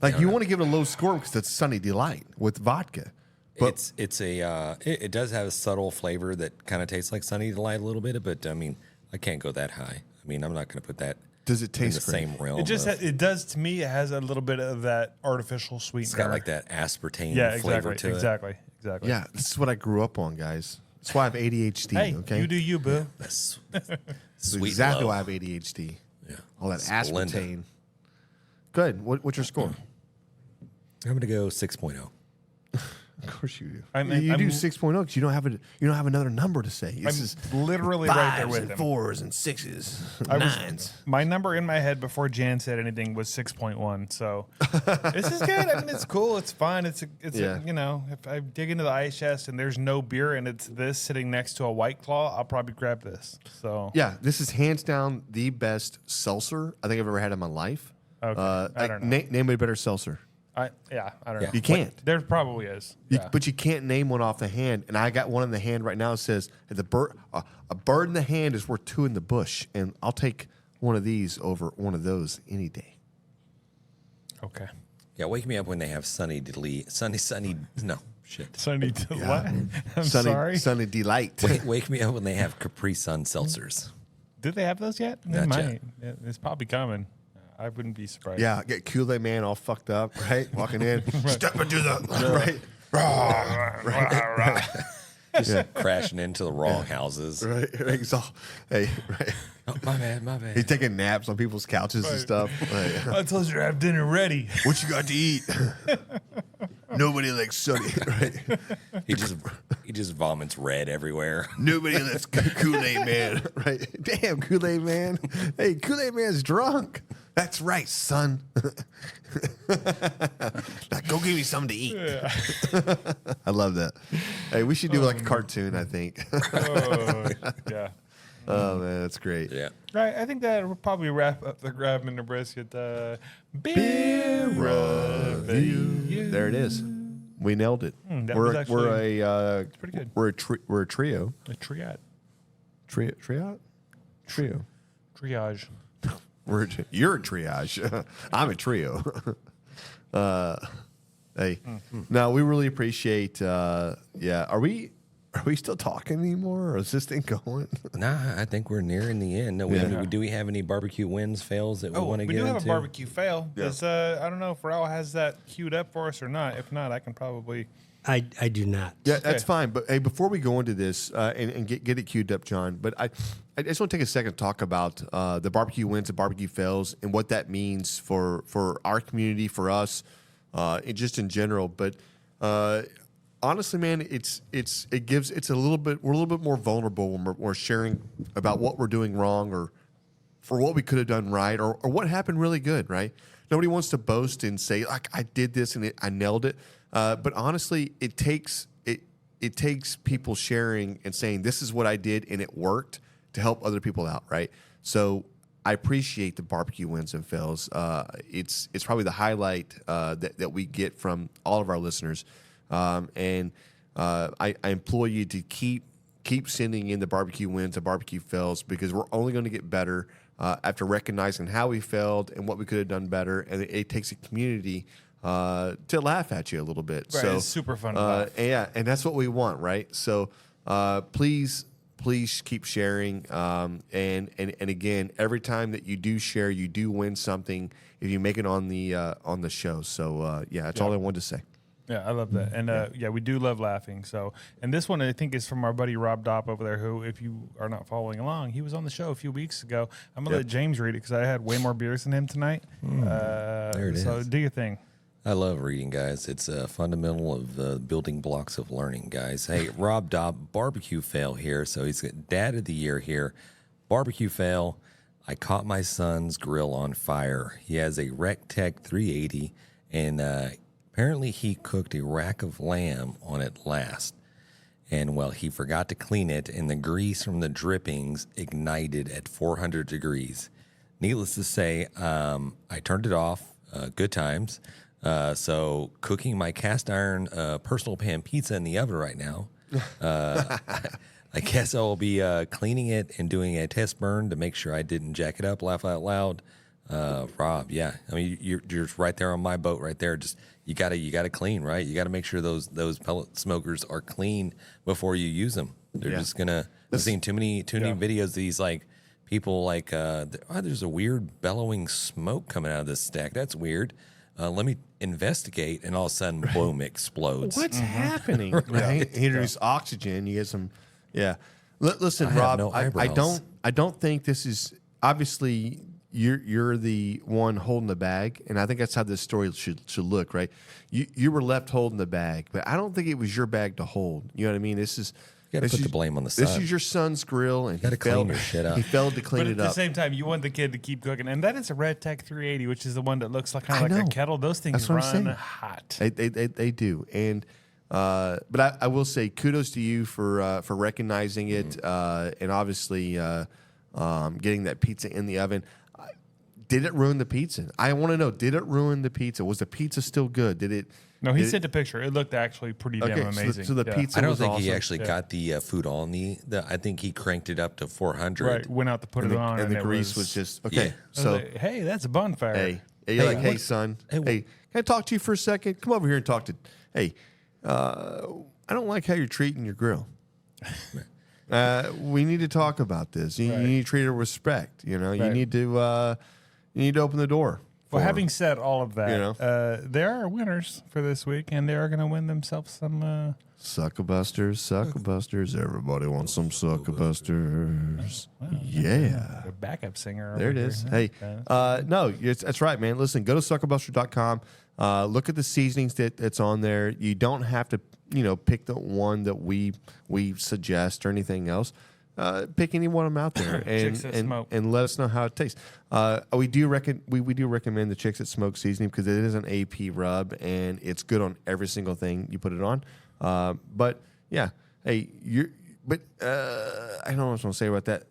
Like you want to give it a low score because it's Sunny Delight with vodka. But It does have a subtle flavor that kind of tastes like Sunny Delight a little bit, but I mean, I can't go that high. I mean, I'm not going to put that. Does it taste in the great? same realm? It just it does to me. It has a little bit of that artificial sweetener. It's got like that aspartame flavor to it. Exactly. Yeah, this is what I grew up on, guys. That's why I have ADHD. Hey, okay, you do you, boo. That's That's exactly why I have ADHD. Yeah, all that Splenda. aspartame. Good. What's your score? I'm going to go 6.0. Of course you do. You do 6.0 because you don't have another number to say. This is literally right there with and him. 4s and 6s, 9s. My number in my head before Jan said anything was 6.1. So this is good. I mean, it's cool. It's fun. It's you know, if I dig into the ice chest and there's no beer and it's this sitting next to a White Claw, I'll probably grab this. So yeah, this is hands down the best seltzer I think I've ever had in my life. Okay, I don't know. Name a better seltzer. I don't know. You can't. There probably is. But you can't name one off the hand. And I got one in the hand right now that says a bird in the hand is worth 2 in the bush. And I'll take one of these over one of those any day. Okay. Yeah, wake me up when they have Sunny Delight. No, shit. Sunny Delight. I'm Sunny, sorry. Sunny Delight. Wake me up when they have Capri Sun seltzers. Did they have those yet? They Not might. Yeah, it's probably coming. I wouldn't be surprised. Yeah, get Kool-Aid Man all fucked up, right? Walking in, step into the right. Just crashing into the wrong houses. Right. He's all, hey, right. Oh, my bad. He's taking naps on people's couches and stuff. Like, I told you to have dinner ready. what you got to eat? Nobody likes Sunny, right? He just vomits red everywhere. Nobody likes Kool-Aid Man, right? Damn, Kool-Aid Man. Hey, Kool-Aid Man's drunk. That's right, son. Now go give me something to eat. Yeah. I love that. Hey, we should do like a cartoon, I think. Yeah. Oh, man, that's great. Yeah. Right. I think that will probably wrap up the Grab and the Brisket. Beer Review. There it is. We nailed it. That We're was actually it's pretty good. We're a trio. A triad. Trio. Triage. You're a triage. I'm a trio. Hey, no, we really appreciate. Yeah, are we still talking anymore, or is this thing going? Nah, I think we're nearing the end. No, do we have any barbecue wins, fails that we want to get into? We do have a barbecue fail. Because I don't know if Raul has that queued up for us or not. If not, I can probably. I do not. Yeah, that's fine. But hey, before we go into this and get it queued up, John, but I just want to take a second to talk about the barbecue wins and barbecue fails and what that means for our community, for us, and just in general. But honestly, man, we're a little bit more vulnerable when we're sharing about what we're doing wrong or for what we could have done right or what happened really good, right? Nobody wants to boast and say like I did this and I nailed it. But honestly, it takes people sharing and saying this is what I did and it worked to help other people out, right? So I appreciate the barbecue wins and fails. It's probably the highlight that we get from all of our listeners, and I implore you to keep keep sending in the barbecue wins, the barbecue fails, because we're only going to get better after recognizing how we failed and what we could have done better. And it takes a community to laugh at you a little bit. Right, So it's super fun to laugh. and that's what we want, right? So please keep sharing. And again, every time that you do share, you do win something if you make it on the show. So that's all I wanted to say. Yeah, I love that. And we do love laughing. So, and this one I think is from our buddy Rob Dopp over there, who, if you are not following along, he was on the show a few weeks ago. I'm going to let James read it because I had way more beers than him tonight. There it so is. do your thing. I love reading, guys. It's a fundamental of the building blocks of learning, guys. Hey, Rob Dopp, barbecue fail here. So he's got Dad of the Year here. Barbecue fail. I caught my son's grill on fire. He has a RecTech 380, and apparently he cooked a rack of lamb on it last. And, well, he forgot to clean it, and the grease from the drippings ignited at 400 degrees. Needless to say, I turned it off. Good times. So cooking my cast iron personal pan pizza in the oven right now. I guess I'll be cleaning it and doing a test burn to make sure I didn't jack it up, laugh out loud. Rob, yeah. I mean, you're right there on my boat right there. Just you gotta clean, right? You gotta make sure those pellet smokers are clean before you use them. They're just gonna. I've seen too many videos of these like people like there's a weird bellowing smoke coming out of this stack. That's weird. Let me investigate, and all of a sudden, boom, explodes. What's happening? Right? He introduced oxygen. You get some, Listen, Rob, I don't think this is obviously you're the one holding the bag, and I think that's how this story should look, right? You were left holding the bag, but I don't think it was your bag to hold. You know what I mean? This is. You got to put the blame on the son. This is your son's grill, and you got to clean your shit up. He failed to clean it up. But at the same time, you want the kid to keep cooking, and that is a RecTech 380, which is the one that looks like kind of like a kettle. Those things run hot. They do, and but I will say kudos to you for recognizing it, and obviously getting that pizza in the oven. Did it ruin the pizza? I want to know. Did it ruin the pizza? Was the pizza still good? Did it? No, he sent a picture. It looked actually pretty damn amazing. So the pizza. I don't was think awesome. he actually got the food on the. I think he cranked it up to 400. Right, went out to put it on, and the grease was just okay. Yeah. So like, hey, that's a bonfire. Hey, you're like, hey, son. Hey, can I talk to you for a second? Come over here and talk to. Hey, I don't like how you're treating your grill. We need to talk about this. You need to treat it with respect. You know, you need to open the door. Well, having said all of that, there are winners for this week, and they are going to win themselves some Suckabusters. Everybody wants some Suckabusters. Yeah. A backup singer. There it is. Hey, no, that's right, man. Listen, go to suckabusters.com. Look at the seasonings that's on there. You don't have to, pick the one that we suggest or anything else. Pick any one of them out there and let us know how it tastes. We do recommend the Chicks That Smoke seasoning because it is an AP rub and it's good on every single thing you put it on. But yeah, hey, I don't know what I was going to say about that.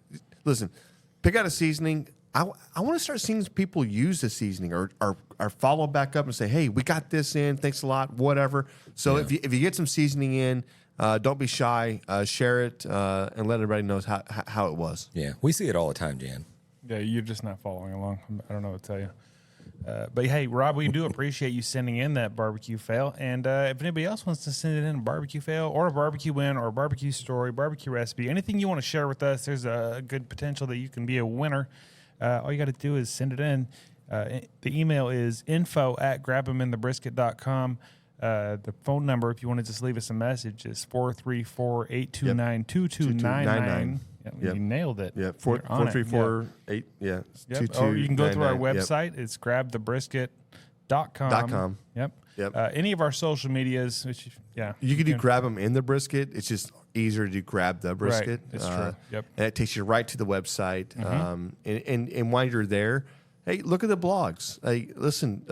Listen, pick out a seasoning. I want to start seeing people use the seasoning or follow back up and say, hey, we got this in. Thanks a lot. Whatever. So if you get some seasoning in. Don't be shy. Share it and let everybody know how it was. Yeah, we see it all the time, Jan. Yeah, you're just not following along. I don't know what to tell you. But hey, Rob, we do appreciate you sending in that barbecue fail. And if anybody else wants to send it in a barbecue fail or a barbecue win or a barbecue story, barbecue recipe, anything you want to share with us, there's a good potential that you can be a winner. All you got to do is send it in. The email is info@grabtheminthebrisket.com. The phone number, if you want to just leave us a message, is 434-829-2299. You nailed it. Yeah, 434-8. Yeah. Or you can go through our website. It's grabthebrisket.com. Yep. Any of our social medias, which you can do grab them in the brisket. It's just easier to do grab the brisket. Right. It's true. Yep. And it takes you right to the website. Mm-hmm. And while you're there, hey, look at the blogs. Hey, listen,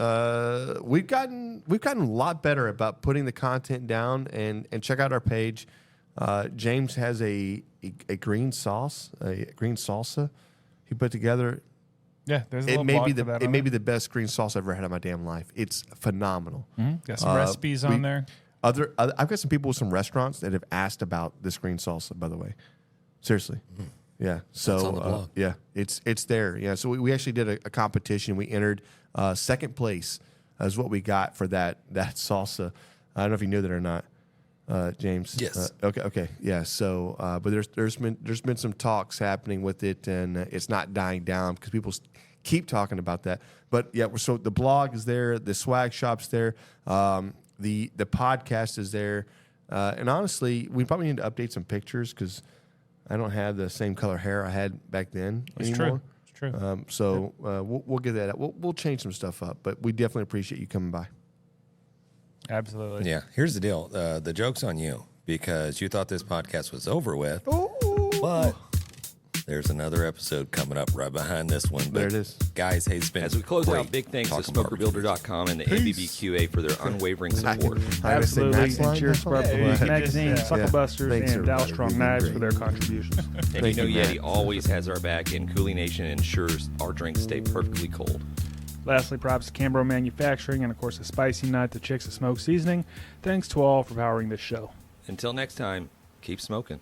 we've gotten a lot better about putting the content down and check out our page. James has a green sauce, a green salsa he put together. Yeah, there's a it little may blog be for the it may be the best green sauce I've ever had in my damn life. It's phenomenal. Mm-hmm. Got some recipes on there. I've got some people with some restaurants that have asked about this green salsa. By the way, seriously, yeah. So It's on the blog. yeah, it's there. Yeah. So we actually did a competition. We entered second place is what we got for that salsa. I don't know if you knew that or not, James. Yes. Okay. Yeah. So, but there's been some talks happening with it, and it's not dying down because people keep talking about that. But yeah, so the blog is there, the swag shop's there, the podcast is there, and honestly, we probably need to update some pictures because I don't have the same color hair I had back then anymore. It's true. So we'll get that up. We'll change some stuff up, but we definitely appreciate you coming by. Absolutely. Yeah. Here's the deal. The joke's on you because you thought this podcast was over with. But there's another episode coming up right behind this one. But there it is. Guys, hey, it's been As we close great out, big thanks to talking barbecue. SmokerBuilder.com and the ABBQA for their unwavering support. Absolutely. And cheers to Barbecue Magazine, SUCKLEBUSTERS, Thanks, and Dow everybody. Strong You've been Knives great. for their contributions. And Thank you know you, Matt. Yeti always has our back, and Coolie Nation ensures our drinks stay perfectly cold. Lastly, props to Cambro Manufacturing and, of course, the Spicy Nut, the Chicks of Smoke Seasoning. Thanks to all for powering this show. Until next time, keep smoking.